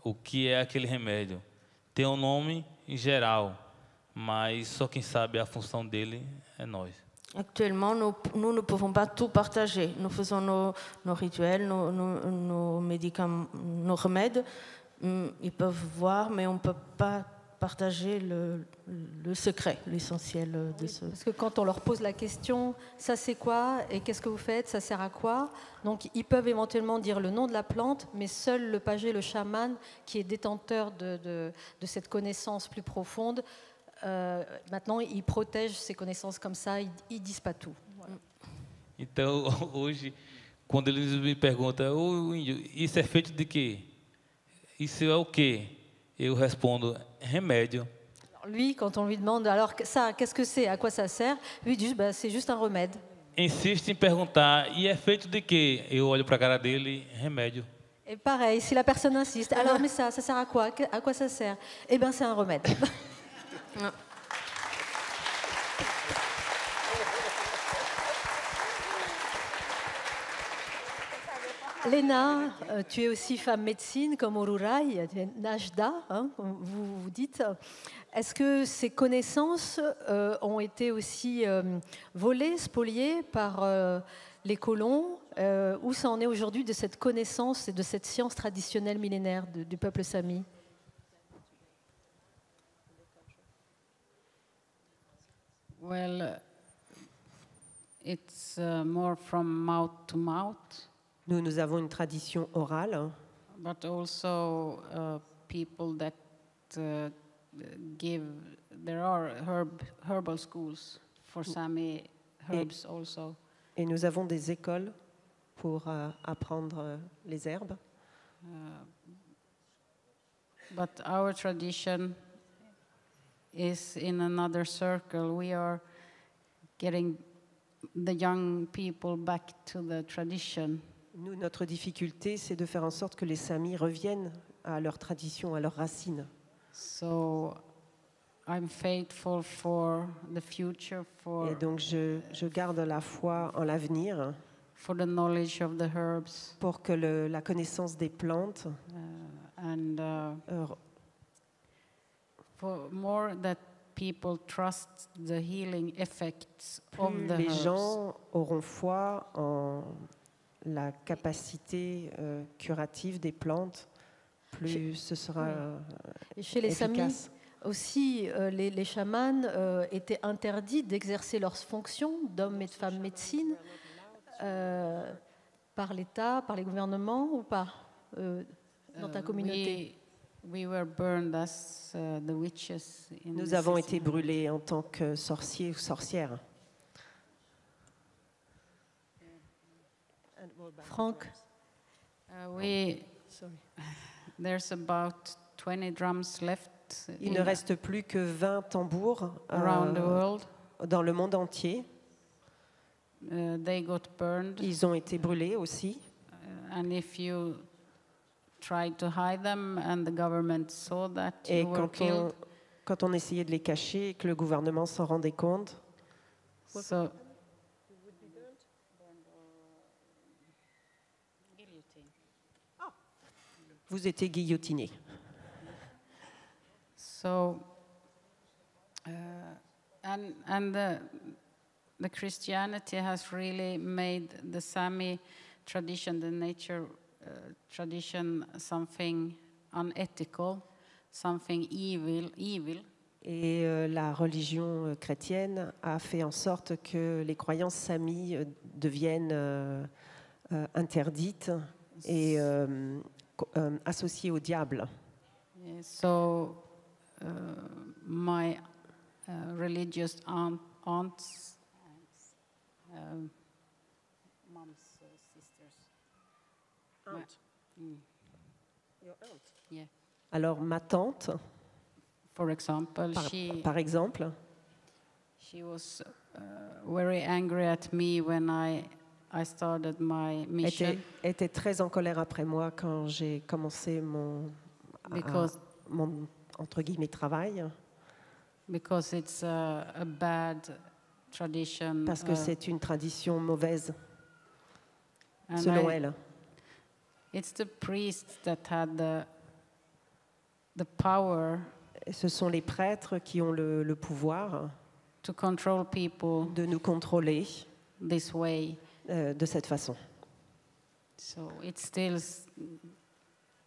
o que é aquele remédio. Tem um nome em geral, mas só quem sabe a função dele é nós. Actuellement, nous ne pouvons pas tout partager. Nous faisons nos rituels, nos médicaments, nos remèdes. Ils peuvent voir, mais on ne peut pas partager le secret, l'essentiel de ce... Parce que quand on leur pose la question, ça c'est quoi et qu'est-ce que vous faites, ça sert à quoi? Donc ils peuvent éventuellement dire le nom de la plante, mais seul le pagé, le chaman, qui est détenteur de cette connaissance plus profonde, maintenant il protège ces connaissances comme ça, ils ne disent pas tout. Voilà. Então, hoje, quando eles me perguntam, ô índio, isso é feito de quê? Isso é o quê? Eu respondo, remédio. Alors lui, quand on lui demande, alors ça, qu'est-ce que c'est, à quoi ça sert? Lui dit, bah, c'est juste un remède. Insiste em perguntar, e é feito de quê? Eu olho para a cara dele, remédio. Et pareil, si la personne insiste, alors mais ça sert à quoi? À quoi ça sert? Eh bien, c'est un remède. Léna, tu es aussi femme médecine comme Orurai, tu es Najda, hein, vous dites. Est-ce que ces connaissances ont été aussi volées, spoliées par les colons? Où ça en est aujourd'hui de cette connaissance et de cette science traditionnelle millénaire du peuple sami? Well, it's more from mouth to mouth. Nous avons une tradition orale, But also people that give, there are herbal schools for Sami herbs also. et nous avons des écoles pour apprendre les herbes. But our tradition is in another circle. We are getting the young people back to the tradition. Nous, notre difficulté, c'est de faire en sorte que les Samis reviennent à leur tradition, à leurs racines. So I'm faithful for the future, Et donc, je garde la foi en l'avenir for the knowledge of the herbs, pour que la connaissance des plantes and for more that people trust the healing effects of plus the les herbs. gens auront foi en la capacité curative des plantes, plus ce sera Et chez les Samis efficace. aussi, les chamans étaient interdits d'exercer leurs fonctions d'hommes et de femmes médecine par l'État, par les gouvernements ou pas dans ta communauté? We were burned as the witches in Nous the avons 1600s. été brûlés en tant que sorciers ou sorcières. Franck, There's about 20 drums left Il ne reste plus que 20 tambours around the world. dans le monde entier. They got burned, Ils ont été brûlés aussi. and if you tried to hide them and the government saw that Et you were killed, quand on essayait de les cacher et que le gouvernement s'en rendait compte, so vous étiez guillotinés. So, and the Christianity has really made the Sami tradition, the nature tradition, something unethical, something evil. Et la religion chrétienne a fait en sorte que les croyances samis deviennent interdites et associées au diable. Yeah, so my religious aunts, mom's sisters. Yeah. Alors ma tante, For example, par exemple, she was very angry at me when I started my mission était très en colère après moi quand j'ai commencé mon entre guillemets travail, because it's a bad tradition. parce que c'est une tradition mauvaise and selon elle. It's the priest that had the power Et ce sont les prêtres qui ont le pouvoir to control people de nous contrôler this way. de cette façon. So it's still,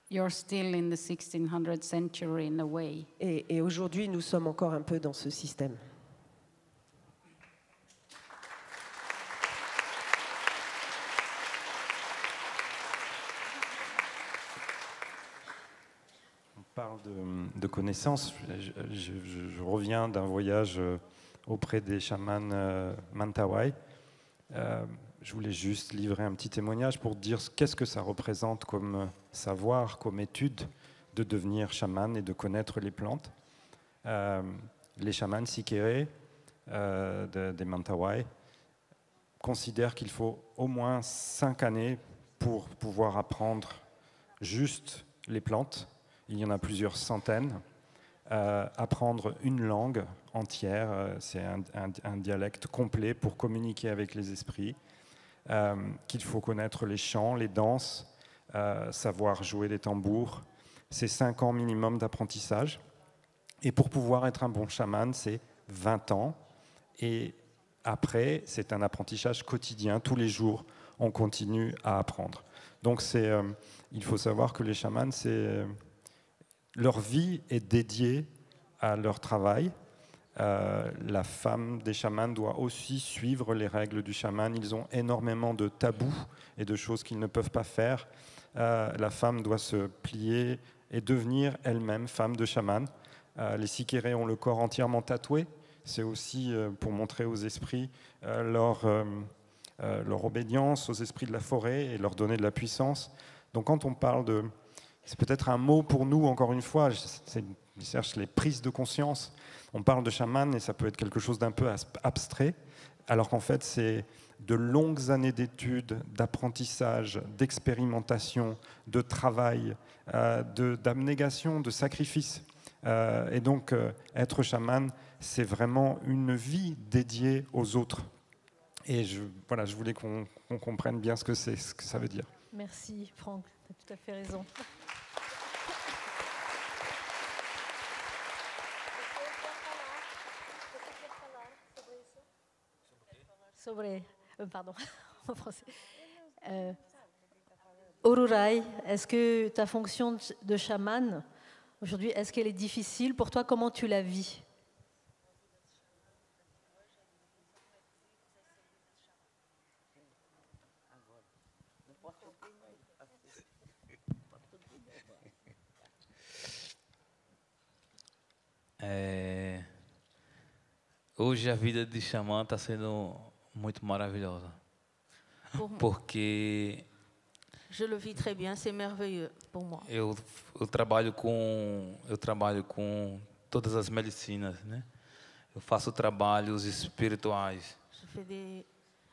you're still in the 1600th century in a way. Et aujourd'hui, nous sommes encore un peu dans ce système. On parle de connaissances. Je reviens d'un voyage auprès des chamans Mentawai. Je voulais juste livrer un petit témoignage pour dire qu'est-ce que ça représente comme savoir, comme étude de devenir chaman et de connaître les plantes. Les chamans Sikere des Mentawai considèrent qu'il faut au moins 5 années pour pouvoir apprendre juste les plantes. Il y en a plusieurs centaines. Apprendre une langue entière, c'est un dialecte complet pour communiquer avec les esprits. Qu'il faut connaître les chants, les danses, savoir jouer des tambours. C'est 5 ans minimum d'apprentissage. Et pour pouvoir être un bon chaman, c'est 20 ans. Et après, c'est un apprentissage quotidien. Tous les jours, on continue à apprendre. Donc, il faut savoir que les chamans, leur vie est dédiée à leur travail. La femme des chamans doit aussi suivre les règles du chaman. Ils ont énormément de tabous et de choses qu'ils ne peuvent pas faire. La femme doit se plier et devenir elle-même femme de chaman. Les Sikere ont le corps entièrement tatoué. C'est aussi pour montrer aux esprits leur obédience aux esprits de la forêt et leur donner de la puissance. Donc quand on parle de... C'est peut-être un mot pour nous, encore une fois, je cherche les prises de conscience. On parle de chaman et ça peut être quelque chose d'un peu abstrait, alors qu'en fait, c'est de longues années d'études, d'apprentissage, d'expérimentation, de travail, d'abnégation, de sacrifice. Et donc, être chaman, c'est vraiment une vie dédiée aux autres. Et je voulais qu'on comprenne bien ce que ça veut dire. Merci Franck, tu as tout à fait raison. Pardon, en français. Orurai, est-ce que ta fonction de chaman, aujourd'hui, est-ce qu'elle est difficile pour toi? Comment tu la vis? Hoje a vida de xamã está sendo muito maravilhosa, porque je le vis très bien, c'est merveilleux pour moi. eu trabalho com todas as medicinas, né? Eu faço trabalhos espirituais.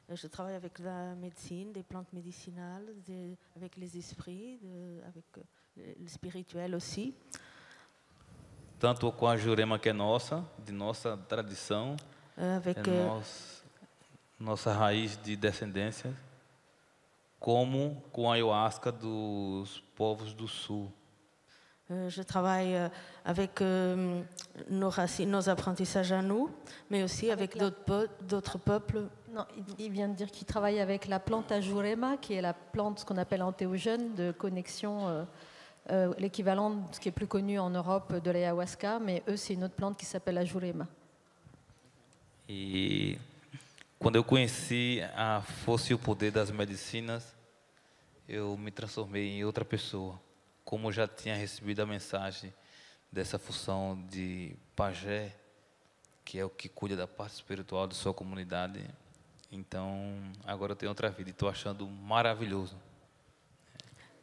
Je travaille avec la médecine, des plantes médicinales, avec les esprits, avec le spirituel aussi. Tanto com a Jurema, que é nossa, de nossa tradição, nossa raiz de descendência, como com a ayahuasca dos povos do sul. Je travaille avec nos racines, nos apprentissages à nous, mais aussi avec d'autres peuples. Non, il vient de dire qu'il travaille avec la plante Jurema, qui est la plante, ce qu'on appelle entéogène, de connexion, l'équivalent de ce qui est plus connu en Europe de l'ayahuasca, mais eux, c'est une autre plante qui s'appelle la Jurema. E quando eu conheci a força e o poder das medicinas, eu me transformei em outra pessoa. Como eu já tinha recebido a mensagem dessa função de pajé, que é o que cuida da parte espiritual de sua comunidade, então agora eu tenho outra vida e estou achando maravilhoso.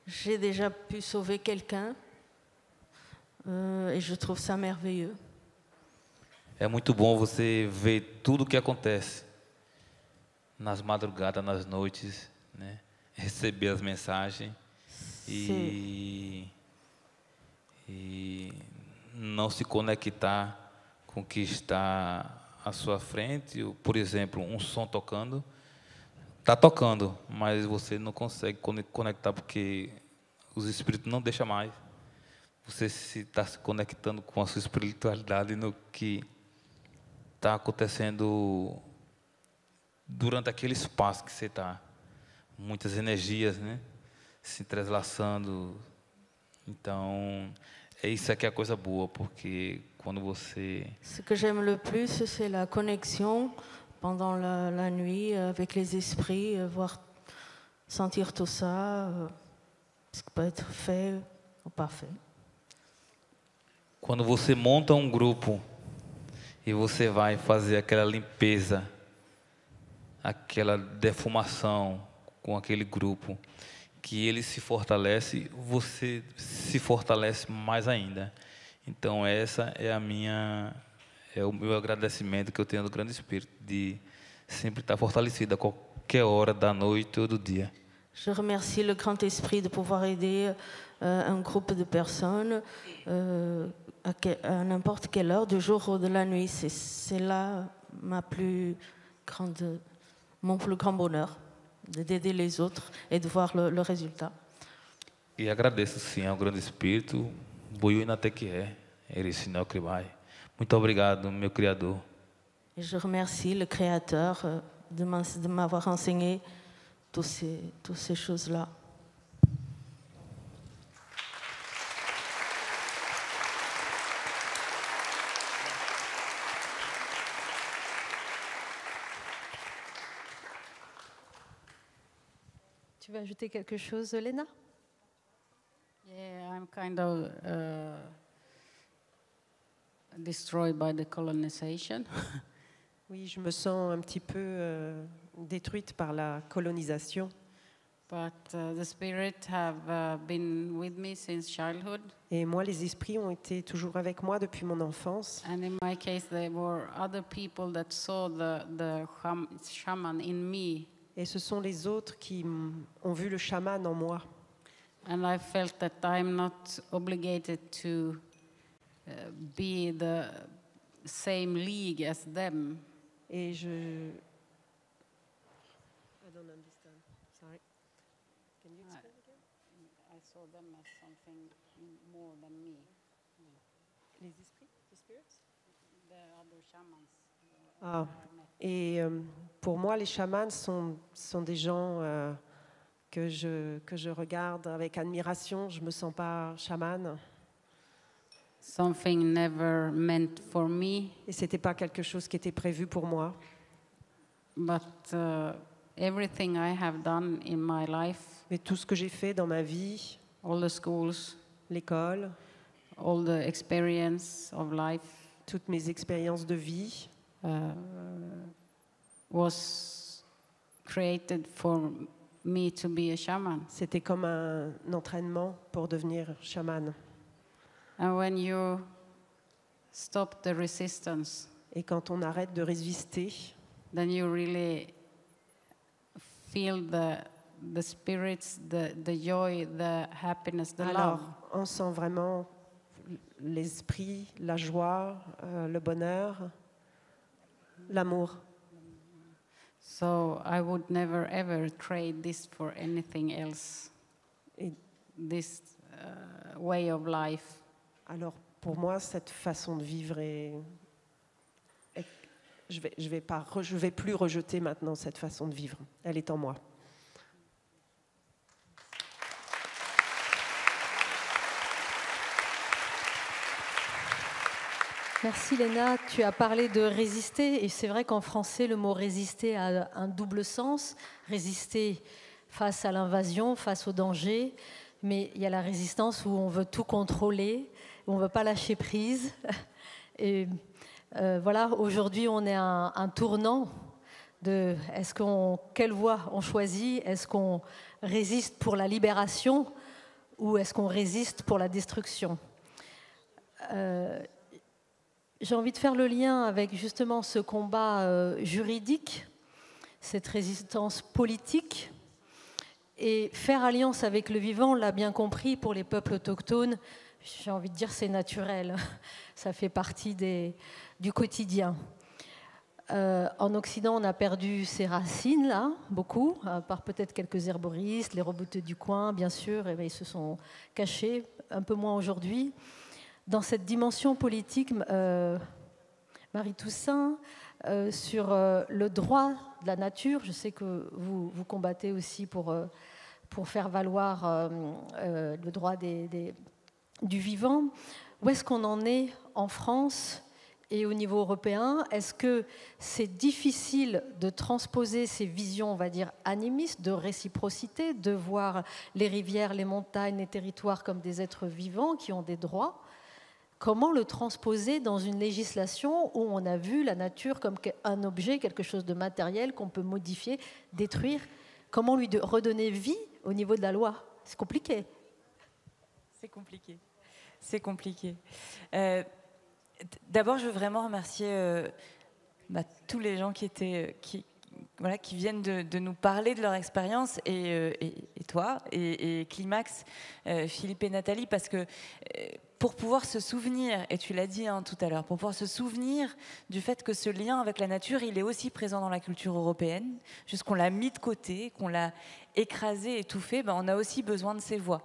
J'ai déjà pu sauver quelqu'un et je trouve ça merveilleux. É muito bom você ver tudo o que acontece nas madrugadas, nas noites, né? Receber as mensagens e não se conectar com o que está à sua frente. Por exemplo, um som tocando, está tocando, mas você não consegue conectar porque os espíritos não deixam mais. você está se conectando com a sua espiritualidade no que está acontecendo durante aquele espaço que você está. Muitas energias, né, se entrelaçando. Então, isso aqui é a coisa boa, porque quando você... Ce que j'aime le plus, c'est la connexion pendant la nuit avec les esprits, voir, sentir tout ça, ce qui peut être fait ou pas fait. Quando você monta um grupo e você vai fazer aquela limpeza, aquela defumação com aquele grupo, que ele se fortalece, você se fortalece mais ainda. Então essa é o meu agradecimento que eu tenho do Grande Espírito, de sempre estar fortalecido a qualquer hora da noite ou do dia. Je remercie le Grand Esprit de pouvoir aider un groupe de personnes à n'importe quelle heure du jour ou de la nuit. C'est là mon plus grand bonheur, d'aider les autres et de voir le résultat. E agradeço sim ao Grande Espírito, Buiu Inatequié, Ericinel Kribai. Muito obrigado, meu Criador. Et je remercie le Créateur de m'avoir enseigné toutes ces choses-là. Tu veux ajouter quelque chose, Léna? Yeah, I'm kind of destroyed by the colonization. Oui, je me sens un petit peu détruite par la colonisation. But the spirit have been with me since childhood. Et moi, les esprits ont été toujours avec moi depuis mon enfance. And in my case, there were other people that saw the shaman in me. Et ce sont les autres qui ont vu le chaman en moi. And I felt that I'm not obligated to be the same league as them. Et I don't understand. Sorry. Can you explain again? I saw them as something more than me. Les esprits, les spirits? The other shamans. Ah. Et pour moi, les chamans sont des gens que je regarde avec admiration. Je me sens pas chaman. Something never meant for me. Et c'était pas quelque chose qui était prévu pour moi. But everything I have done in my life, Mais tout ce que j'ai fait dans ma vie, all the schools, l'école, all the experience of life, toutes mes expériences de vie, was created for me to be a shaman. c'était comme un entraînement pour devenir chaman. And when you stop the resistance, Et quand on arrête de résister, then you really feel the spirits, the joy, the happiness, the alors love. on sent vraiment l'esprit, la joie, le bonheur, l'amour. So I would never ever trade this for anything else. Et This way of life. alors pour moi, cette façon de vivre je vais plus rejeter maintenant cette façon de vivre. Elle est en moi. Merci Léna, tu as parlé de résister et c'est vrai qu'en français le mot résister a un double sens, résister face à l'invasion, face au danger, mais il y a la résistance où on veut tout contrôler, où on ne veut pas lâcher prise. Et voilà, aujourd'hui on est à un tournant de quelle voie on choisit, est-ce qu'on résiste pour la libération ou est-ce qu'on résiste pour la destruction? J'ai envie de faire le lien avec justement ce combat juridique, cette résistance politique, et faire alliance avec le vivant, on l'a bien compris, pour les peuples autochtones, j'ai envie de dire c'est naturel, ça fait partie du quotidien. En Occident, on a perdu ces racines-là, beaucoup, par peut-être quelques herboristes, les rebouteux du coin, bien sûr, et ils se sont cachés, un peu moins aujourd'hui. Dans cette dimension politique, Marie Toussaint, sur le droit de la nature, je sais que vous combattez aussi pour faire valoir le droit du vivant. Où est-ce qu'on en est en France et au niveau européen? Est-ce que c'est difficile de transposer ces visions, on va dire, animistes, de réciprocité, de voir les rivières, les montagnes, les territoires comme des êtres vivants qui ont des droits? Comment le transposer dans une législation où on a vu la nature comme un objet, quelque chose de matériel qu'on peut modifier, détruire? Comment lui redonner vie au niveau de la loi? C'est compliqué. C'est compliqué. C'est compliqué. D'abord, je veux vraiment remercier tous les gens qui viennent de nous parler de leur expérience, et toi, et Climax, Philippe et Nathalie, parce que pour pouvoir se souvenir, et tu l'as dit tout à l'heure, pour pouvoir se souvenir du fait que ce lien avec la nature, il est aussi présent dans la culture européenne, juste qu'on l'a mis de côté, qu'on l'a écrasé, étouffé, on a aussi besoin de ces voix.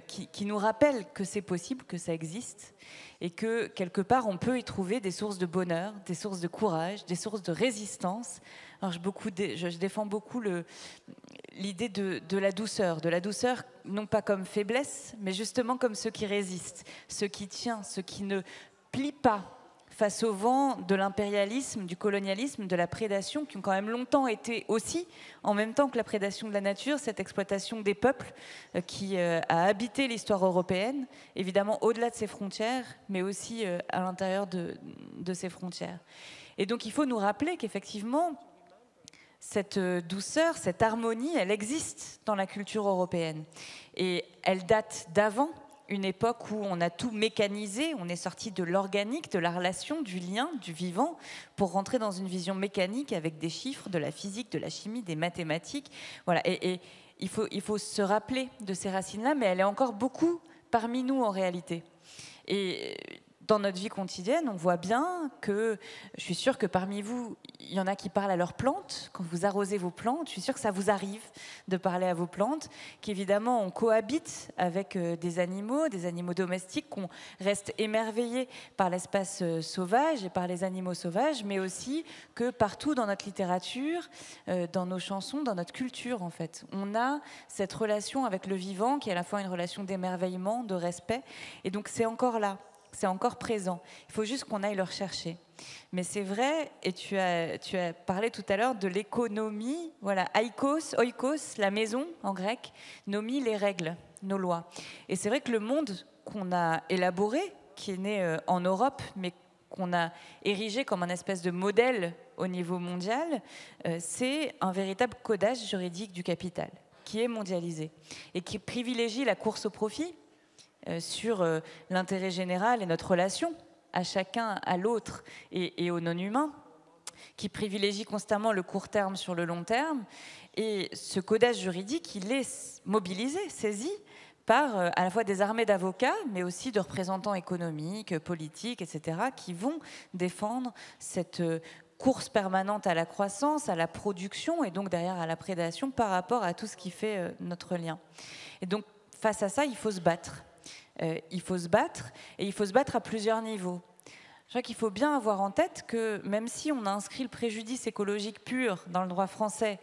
Qui nous rappelle que c'est possible, que ça existe, et que quelque part on peut y trouver des sources de bonheur, des sources de courage, des sources de résistance. Alors je défends beaucoup l'idée de la douceur non pas comme faiblesse, mais justement comme ce qui résiste, ce qui tient, ce qui ne plie pas face au vent de l'impérialisme, du colonialisme, de la prédation, qui ont quand même longtemps été aussi, en même temps que la prédation de la nature, cette exploitation des peuples qui a habité l'histoire européenne, évidemment au-delà de ses frontières, mais aussi à l'intérieur de ses frontières. Et donc il faut nous rappeler qu'effectivement, cette douceur, cette harmonie, elle existe dans la culture européenne. Et elle date d'avant une époque où on a tout mécanisé, on est sorti de l'organique, de la relation, du lien, du vivant, pour rentrer dans une vision mécanique avec des chiffres, de la physique, de la chimie, des mathématiques. Voilà. Et il faut se rappeler de ces racines-là, mais elle est encore beaucoup parmi nous en réalité. Et dans notre vie quotidienne, on voit bien que, je suis sûre que parmi vous, il y en a qui parlent à leurs plantes. Quand vous arrosez vos plantes, je suis sûre que ça vous arrive de parler à vos plantes, qu'évidemment on cohabite avec des animaux domestiques, qu'on reste émerveillé par l'espace sauvage et par les animaux sauvages, mais aussi que partout dans notre littérature, dans nos chansons, dans notre culture en fait, on a cette relation avec le vivant qui est à la fois une relation d'émerveillement, de respect, et donc c'est encore là. C'est encore présent. Il faut juste qu'on aille le rechercher. Mais c'est vrai, et tu as parlé tout à l'heure de l'économie, voilà, oikos, la maison en grec, nomi, les règles, nos lois. Et c'est vrai que le monde qu'on a élaboré, qui est né en Europe, mais qu'on a érigé comme un espèce de modèle au niveau mondial, c'est un véritable codage juridique du capital, qui est mondialisé, et qui privilégie la course au profit, sur l'intérêt général et notre relation à chacun, à l'autre et aux non-humains, qui privilégie constamment le court terme sur le long terme. Et ce codage juridique, il est mobilisé, saisi par à la fois des armées d'avocats, mais aussi de représentants économiques, politiques, etc., qui vont défendre cette course permanente à la croissance, à la production, et donc derrière à la prédation par rapport à tout ce qui fait notre lien. Et donc, face à ça, il faut se battre. Il faut se battre, et il faut se battre à plusieurs niveaux. Je crois qu'il faut bien avoir en tête que même si on a inscrit le préjudice écologique pur dans le droit français,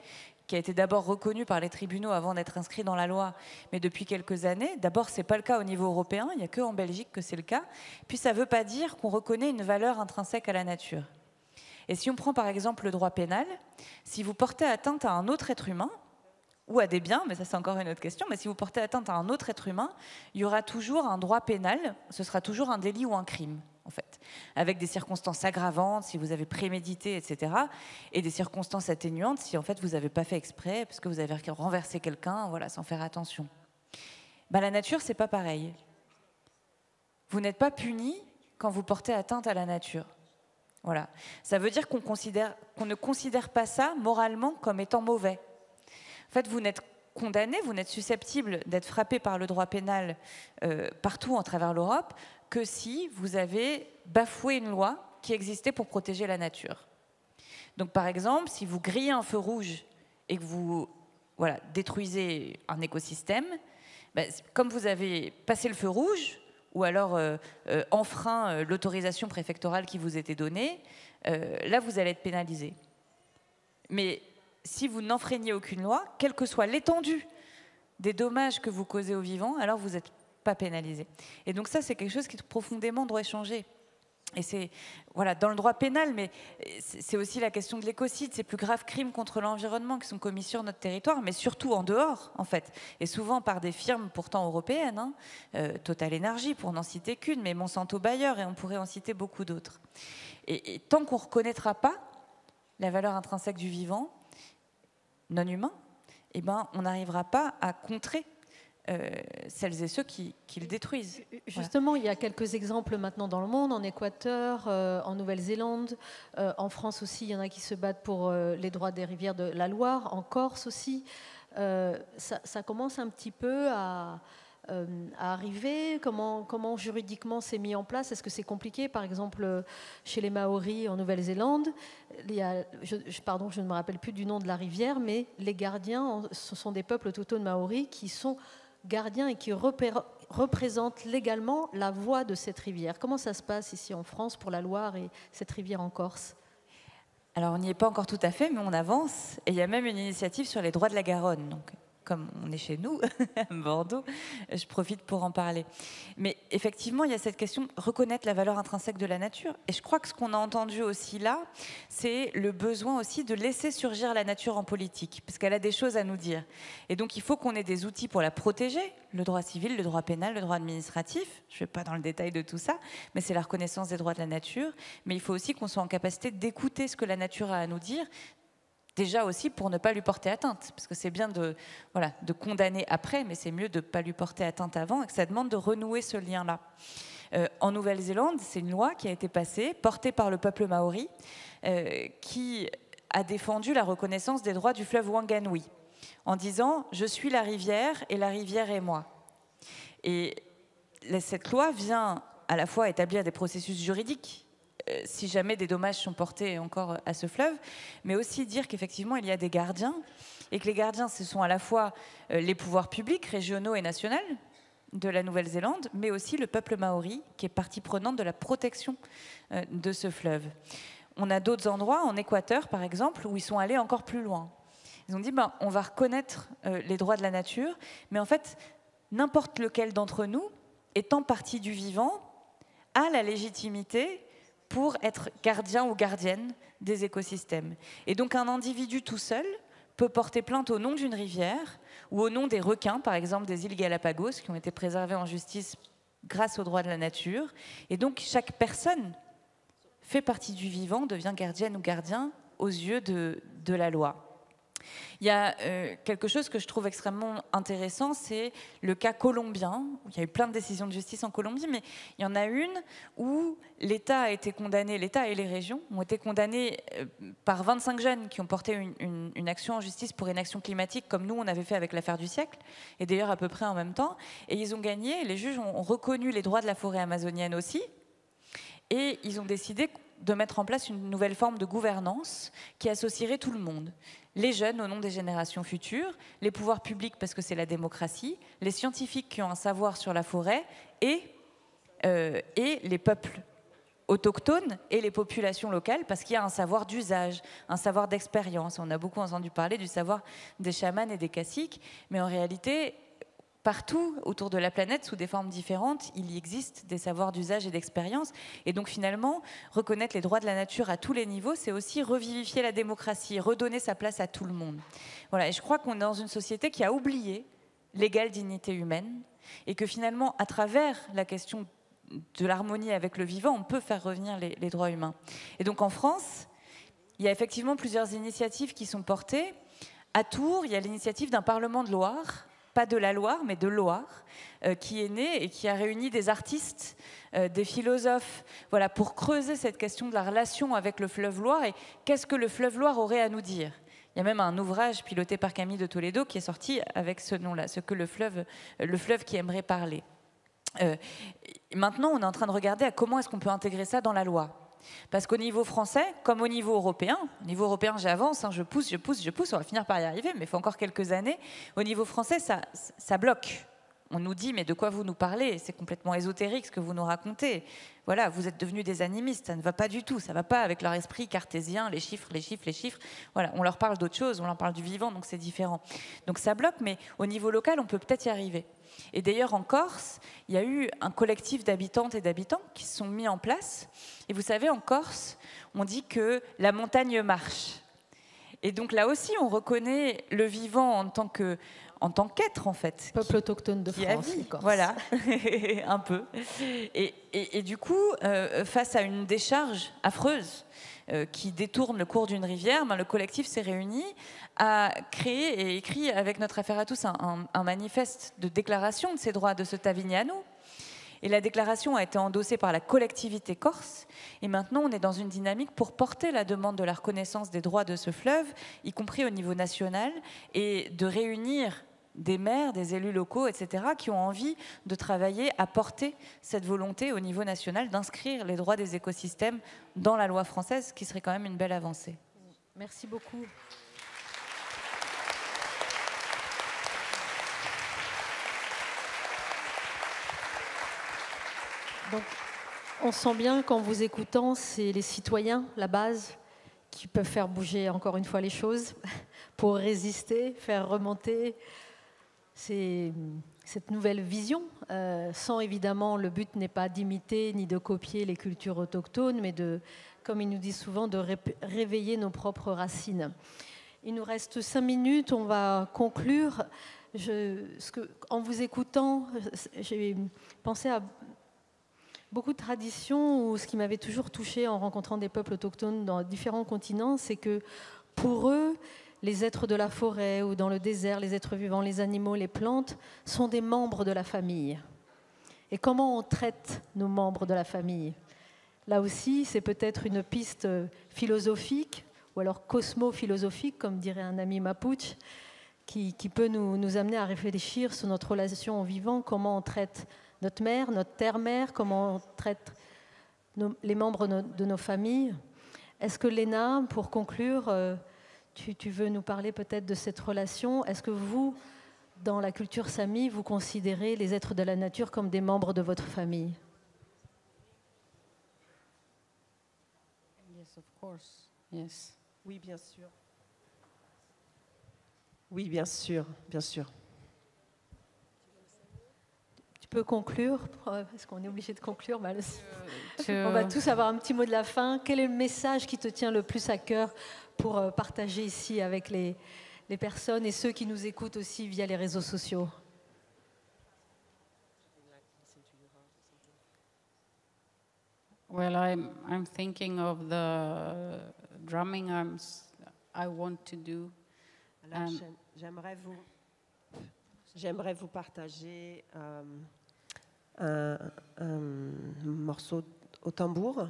qui a été d'abord reconnu par les tribunaux avant d'être inscrit dans la loi, mais depuis quelques années, d'abord c'est pas le cas au niveau européen, il n'y a qu'en Belgique que c'est le cas, puis ça ne veut pas dire qu'on reconnaît une valeur intrinsèque à la nature. Et si on prend par exemple le droit pénal, si vous portez atteinte à un autre être humain, ou à des biens, mais ça c'est encore une autre question, mais si vous portez atteinte à un autre être humain, il y aura toujours un droit pénal, ce sera toujours un délit ou un crime, en fait, avec des circonstances aggravantes, si vous avez prémédité, etc., et des circonstances atténuantes, si en fait vous n'avez pas fait exprès, parce que vous avez renversé quelqu'un, voilà, sans faire attention. La nature, c'est pas pareil. Vous n'êtes pas puni quand vous portez atteinte à la nature. Voilà. Ça veut dire qu'on ne considère pas ça moralement comme étant mauvais. En fait, vous n'êtes condamné, vous n'êtes susceptible d'être frappé par le droit pénal partout à travers l'Europe que si vous avez bafoué une loi qui existait pour protéger la nature. Donc par exemple, si vous grillez un feu rouge et que vous détruisez un écosystème, comme vous avez passé le feu rouge, ou alors enfreint l'autorisation préfectorale qui vous était donnée, là vous allez être pénalisé. Mais si vous n'enfreignez aucune loi, quelle que soit l'étendue des dommages que vous causez aux vivants, alors vous n'êtes pas pénalisé. Et donc ça, c'est quelque chose qui profondément doit changer. Et c'est dans le droit pénal, mais c'est aussi la question de l'écocide, ces plus graves crimes contre l'environnement qui sont commis sur notre territoire, mais surtout en dehors, en fait. Et souvent par des firmes pourtant européennes, Total Energy, pour n'en citer qu'une, mais Monsanto Bayer, et on pourrait en citer beaucoup d'autres. Et tant qu'on ne reconnaîtra pas la valeur intrinsèque du vivant, non humain, on n'arrivera pas à contrer celles et ceux qui le détruisent. Justement, il y a quelques exemples maintenant dans le monde, en Équateur, en Nouvelle-Zélande, en France aussi, il y en a qui se battent pour les droits des rivières de la Loire, en Corse aussi. Ça commence un petit peu à arriver. Comment juridiquement c'est mis en place? Est-ce que c'est compliqué? Par exemple, chez les Maoris en Nouvelle-Zélande, je ne me rappelle plus du nom de la rivière, mais les gardiens, ce sont des peuples autochtones Maoris qui sont gardiens et qui représentent légalement la voie de cette rivière. Comment ça se passe ici en France pour la Loire et cette rivière en Corse? Alors on n'y est pas encore tout à fait, mais on avance. Et il y a même une initiative sur les droits de la Garonne. Donc, comme on est chez nous, à Bordeaux, je profite pour en parler. Mais effectivement, il y a cette question de reconnaître la valeur intrinsèque de la nature. Et je crois que ce qu'on a entendu aussi là, c'est le besoin aussi de laisser surgir la nature en politique, parce qu'elle a des choses à nous dire. Et donc, il faut qu'on ait des outils pour la protéger, le droit civil, le droit pénal, le droit administratif. Je ne vais pas dans le détail de tout ça, mais c'est la reconnaissance des droits de la nature. Mais il faut aussi qu'on soit en capacité d'écouter ce que la nature a à nous dire, déjà aussi pour ne pas lui porter atteinte, parce que c'est bien de condamner après, mais c'est mieux de ne pas lui porter atteinte avant, et que ça demande de renouer ce lien-là. En Nouvelle-Zélande, c'est une loi qui a été passée, portée par le peuple maori, qui a défendu la reconnaissance des droits du fleuve Wanganui, en disant « Je suis la rivière et la rivière est moi ». Et cette loi vient à la fois établir des processus juridiques, si jamais des dommages sont portés encore à ce fleuve, mais aussi dire qu'effectivement il y a des gardiens, et que les gardiens ce sont à la fois les pouvoirs publics, régionaux et nationaux de la Nouvelle-Zélande, mais aussi le peuple maori qui est partie prenante de la protection de ce fleuve. On a d'autres endroits, en Équateur par exemple, où ils sont allés encore plus loin. Ils ont dit on va reconnaître les droits de la nature, mais en fait n'importe lequel d'entre nous, étant partie du vivant, a la légitimité pour être gardien ou gardienne des écosystèmes. Et donc un individu tout seul peut porter plainte au nom d'une rivière ou au nom des requins, par exemple des îles Galapagos, qui ont été préservées en justice grâce aux droits de la nature. Et donc chaque personne fait partie du vivant, devient gardienne ou gardien aux yeux de la loi. Il y a quelque chose que je trouve extrêmement intéressant, c'est le cas colombien. Il y a eu plein de décisions de justice en Colombie, mais il y en a une où l'État a été condamné, l'État et les régions ont été condamnés par 25 jeunes qui ont porté une action en justice pour inaction climatique, comme nous on avait fait avec l'affaire du siècle, et d'ailleurs à peu près en même temps. Et ils ont gagné, les juges ont reconnu les droits de la forêt amazonienne aussi, et ils ont décidé de mettre en place une nouvelle forme de gouvernance qui associerait tout le monde. Les jeunes au nom des générations futures, les pouvoirs publics parce que c'est la démocratie, les scientifiques qui ont un savoir sur la forêt et les peuples autochtones et les populations locales parce qu'il y a un savoir d'usage, un savoir d'expérience. On a beaucoup entendu parler du savoir des chamans et des caciques, mais en réalité, partout autour de la planète, sous des formes différentes, il y existe des savoirs d'usage et d'expérience. Et donc finalement, reconnaître les droits de la nature à tous les niveaux, c'est aussi revivifier la démocratie, redonner sa place à tout le monde. Voilà, et je crois qu'on est dans une société qui a oublié l'égale dignité humaine et que finalement, à travers la question de l'harmonie avec le vivant, on peut faire revenir les droits humains. Et donc en France, il y a effectivement plusieurs initiatives qui sont portées. À Tours, il y a l'initiative d'un Parlement de Loire, pas de la Loire, mais de Loire, qui est né et qui a réuni des artistes, des philosophes, voilà, pour creuser cette question de la relation avec le fleuve Loire et qu'est-ce que le fleuve Loire aurait à nous dire. Il y a même un ouvrage piloté par Camille de Toledo qui est sorti avec ce nom-là, ce que le fleuve qui aimerait parler. Maintenant, on est en train de regarder à comment est-ce qu'on peut intégrer ça dans la loi. Parce qu'au niveau français, comme au niveau européen, j'avance, hein, je pousse, on va finir par y arriver, mais il faut encore quelques années. Au niveau français, ça bloque. On nous dit, mais de quoi vous nous parlez? C'est complètement ésotérique ce que vous nous racontez. Voilà, vous êtes devenus des animistes, ça ne va pas du tout, ça ne va pas avec leur esprit cartésien, les chiffres. Voilà, on leur parle d'autre chose, on leur parle du vivant, donc c'est différent. Donc ça bloque, mais au niveau local, on peut peut-être y arriver. Et d'ailleurs, en Corse, il y a eu un collectif d'habitantes et d'habitants qui se sont mis en place. Et vous savez, en Corse, on dit que la montagne marche. Et donc là aussi, on reconnaît le vivant en tant qu'être, en fait. Peuple autochtone de France, les Corses. Voilà, un peu. Et du coup, face à une décharge affreuse qui détourne le cours d'une rivière, le collectif s'est réuni, a créé et écrit avec notre affaire à tous un manifeste de déclaration de ces droits de ce Tavignano. Et la déclaration a été endossée par la collectivité corse. Et maintenant, on est dans une dynamique pour porter la demande de la reconnaissance des droits de ce fleuve, y compris au niveau national, et de réunir des maires, des élus locaux, etc., qui ont envie de travailler à porter cette volonté au niveau national d'inscrire les droits des écosystèmes dans la loi française, ce qui serait quand même une belle avancée. Merci beaucoup. Donc, on sent bien qu'en vous écoutant, c'est les citoyens, la base, qui peuvent faire bouger encore une fois les choses pour résister, faire remonter cette nouvelle vision. Sans évidemment, le but n'est pas d'imiter ni de copier les cultures autochtones, mais de, comme ils nous disent souvent, de réveiller nos propres racines. Il nous reste 5 minutes, on va conclure. En vous écoutant, j'ai pensé à beaucoup de traditions où ce qui m'avait toujours touchée en rencontrant des peuples autochtones dans différents continents, c'est que pour eux, les êtres de la forêt ou dans le désert, les êtres vivants, les animaux, les plantes, sont des membres de la famille. Et comment on traite nos membres de la famille? Là aussi, c'est peut-être une piste philosophique, ou alors cosmo-philosophique, comme dirait un ami mapuche, qui peut nous amener à réfléchir sur notre relation au vivant, comment on traite notre mère, notre terre-mère, comment on traite les membres de nos familles. Est-ce que Léna, pour conclure, tu veux nous parler peut-être de cette relation? Est-ce que vous, dans la culture Sami, vous considérez les êtres de la nature comme des membres de votre famille? Yes, of course. Yes. Oui, bien sûr. Oui, bien sûr, bien sûr. Tu peux conclure, parce qu'on est obligé de conclure. On va tous avoir un petit mot de la fin. Quel est le message qui te tient le plus à cœur pour partager ici avec les personnes et ceux qui nous écoutent aussi via les réseaux sociaux? Well, I'm thinking of the drumming I want to do. Alors, j'aimerais vous partager un morceau au tambour.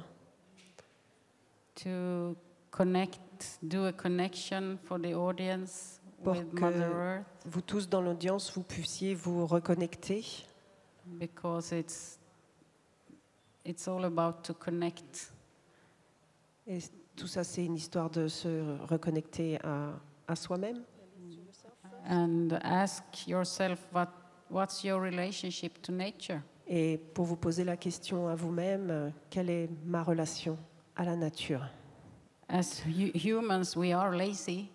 To do a connection for the audience Pour with que Mother Earth, vous tous dans l'audience, vous puissiez vous reconnecter. because it's all about to connect. Et tout ça, c'est une histoire de se reconnecter à soi-même. And ask yourself what's your relationship to nature? Et pour vous poser la question à vous-même, quelle est ma relation à la nature? As humans, we are lazy.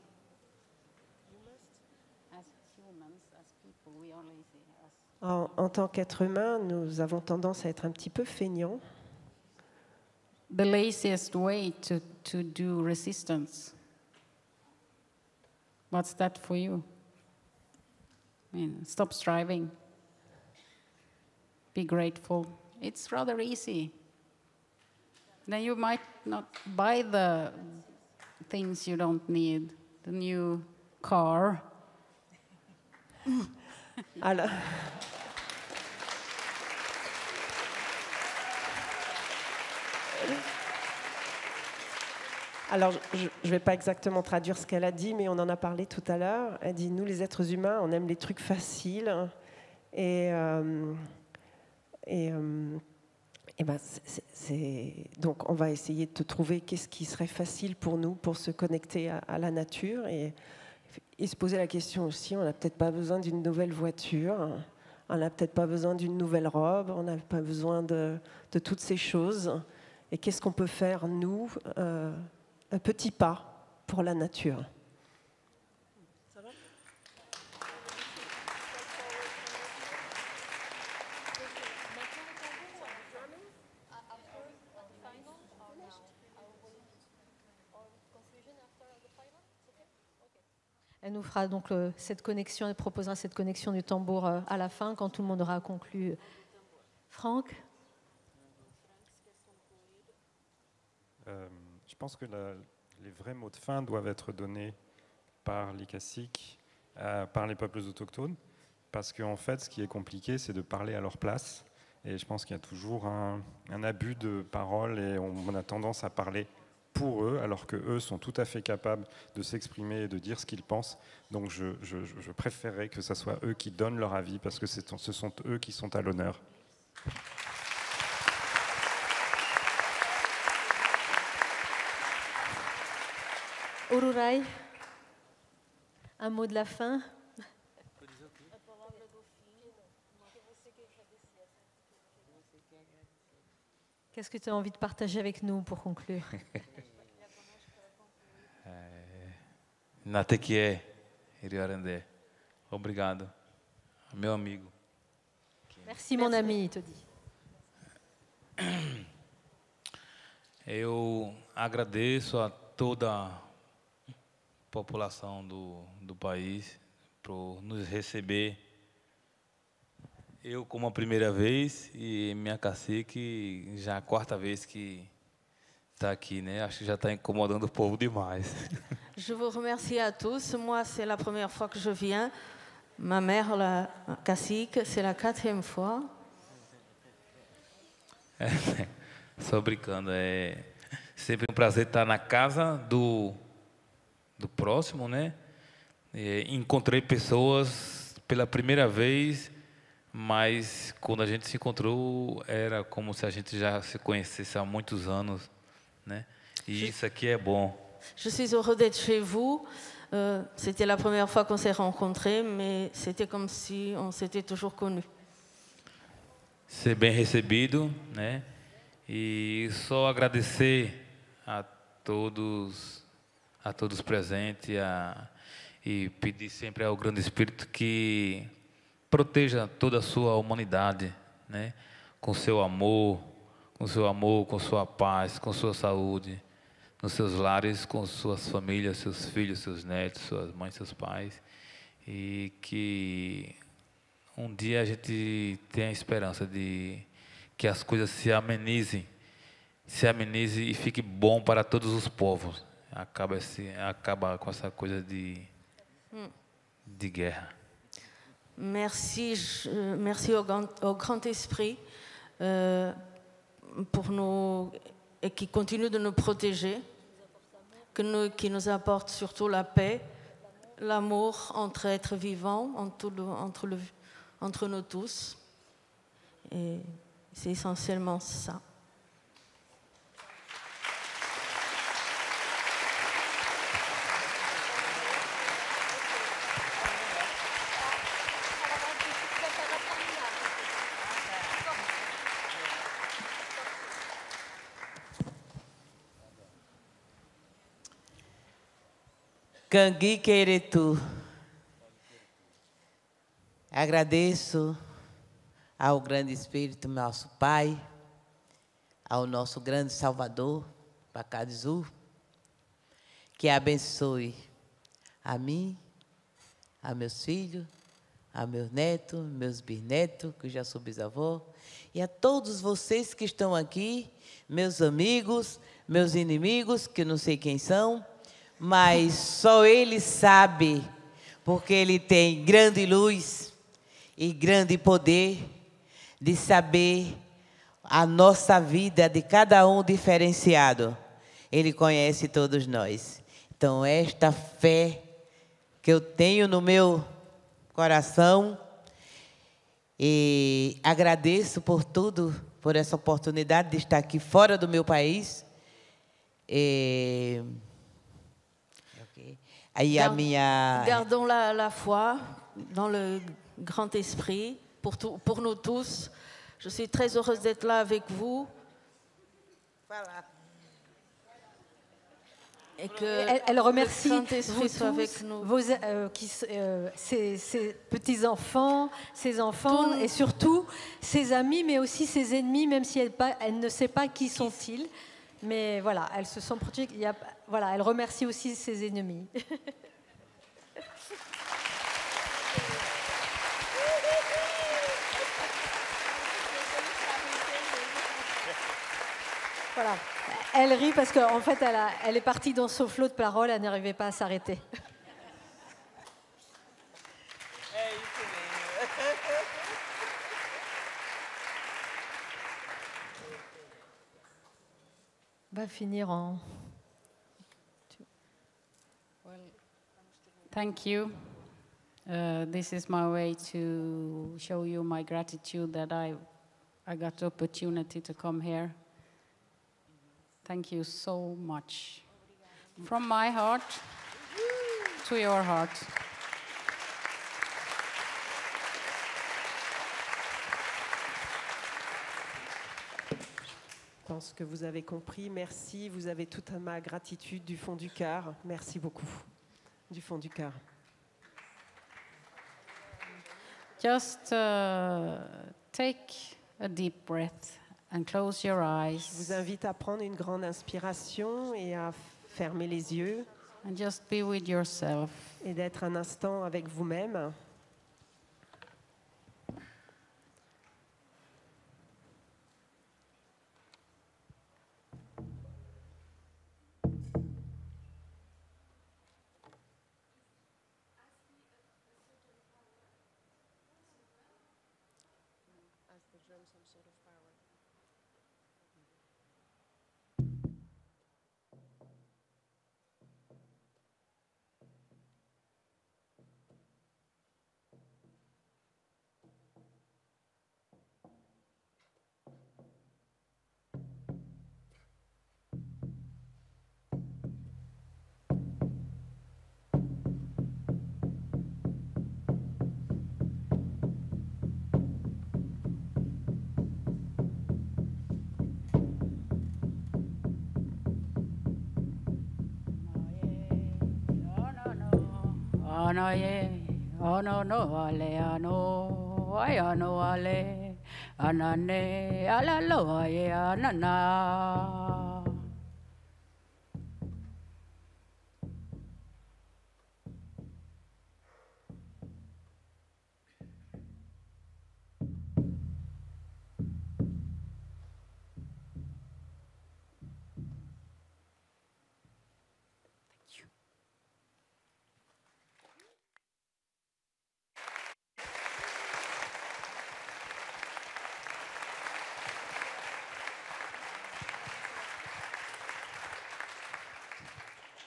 As humans, as people, we are lazy. En tant qu'être humain, nous avons tendance à être un petit peu feignants. The laziest way to do resistance. What's that for you? I mean, stop striving. Be grateful. It's rather easy. Then you might not buy the things you don't need, the new car. Alors, je ne vais pas exactement traduire ce qu'elle a dit, mais on en a parlé tout à l'heure. Elle dit, nous, les êtres humains, on aime les trucs faciles. Et Eh ben, donc, on va essayer de trouver qu'est-ce qui serait facile pour nous pour se connecter à la nature et se poser la question aussi, on n'a peut-être pas besoin d'une nouvelle voiture, on n'a peut-être pas besoin d'une nouvelle robe, on n'a pas besoin de toutes ces choses. Et qu'est-ce qu'on peut faire, nous, un petit pas pour la nature? Elle nous fera donc cette connexion, elle proposera cette connexion du tambour à la fin, quand tout le monde aura conclu. Franck? Je pense que les vrais mots de fin doivent être donnés par les caciques, par les peuples autochtones, parce qu'en fait, ce qui est compliqué, c'est de parler à leur place. Et je pense qu'il y a toujours un abus de parole et on a tendance à parler pour eux, alors qu'eux sont tout à fait capables de s'exprimer et de dire ce qu'ils pensent. Donc je préférerais que ce soit eux qui donnent leur avis, parce que ce sont eux qui sont à l'honneur. Ururai, un mot de la fin. Qu'est-ce que tu as envie de partager avec nous pour conclure? Natekie, Iriarandé. Obrigado, meu amigo. Merci, mon ami, il te dit. Eu agradeço a toda a população do país por nos receber. Eu como a primeira vez e minha cacique já a quarta vez que está aqui, né? Acho que já está incomodando o povo demais. Je vous remercie à tous. Moi, c'est la première fois que je viens. Ma mère, la cacique, c'est la 4e fois. Só brincando, é sempre um prazer estar na casa do próximo, né? Encontrei pessoas pela primeira vez, mas quando a gente se encontrou era como se a gente já se conhecesse há muitos anos, né? E isso aqui é bom. Je suis heureux d'être chez vous. C'était la première fois qu'on s'est rencontrés, mais c'était comme si on s'était toujours connus. Ser bem recebido, né? E só agradecer a todos presentes e pedir sempre ao Grande Espírito que proteja toda a sua humanidade, né? Com seu amor, com sua paz, com sua saúde, nos seus lares, com suas famílias, seus filhos, seus netos, suas mães, seus pais, e que um dia a gente tenha a esperança de que as coisas se amenizem e fique bom para todos os povos. Acaba com essa coisa de guerra. Merci au Grand Esprit pour nous et qui continue de nous protéger, qui nous apporte surtout la paix, l'amour entre êtres vivants, entre nous tous. Et c'est essentiellement ça. Cangui Queretu. Agradeço ao Grande Espírito, nosso Pai, ao nosso grande Salvador, Pacadizu, que abençoe a mim, a meus filhos, a meus netos, meus bisnetos, que eu já sou bisavó, e a todos vocês que estão aqui, meus amigos, meus inimigos, que eu não sei quem são, mas só Ele sabe, porque Ele tem grande luz e grande poder de saber a nossa vida de cada um diferenciado. Ele conhece todos nós. Então, esta fé que eu tenho no meu coração, e agradeço por tudo por essa oportunidade de estar aqui fora do meu país. Aí a minha... Gardons la foi dans le grand esprit pour nous tous. Je suis très heureuse d'être là avec vous. Et que elle remercie le Saint-Esprit soit tous, avec nous. ses petits-enfants, ses enfants et surtout ses amis, mais aussi ses ennemis, même si elle ne sait pas qui sont-ils. Mais voilà, elle se sent protégée. Voilà, elle remercie aussi ses ennemis. Voilà. Elle rit parce qu'en fait, elle est partie dans son flot de paroles, elle n'arrivait pas à s'arrêter. On va finir en... Thank you. This is my way to show you my gratitude that I got the opportunity to come here. Thank you so much. From my heart to your heart. Je pense que vous avez compris. Merci. Vous avez toute ma gratitude du fond du cœur. Merci beaucoup. Du fond du cœur. Just take a deep breath and close your eyes. Je vous invite à prendre une grande inspiration et à fermer les yeux. And just be with yourself. Et d'être un instant avec vous-même. Ano no ale ano ay ano ale anane alalo ay anana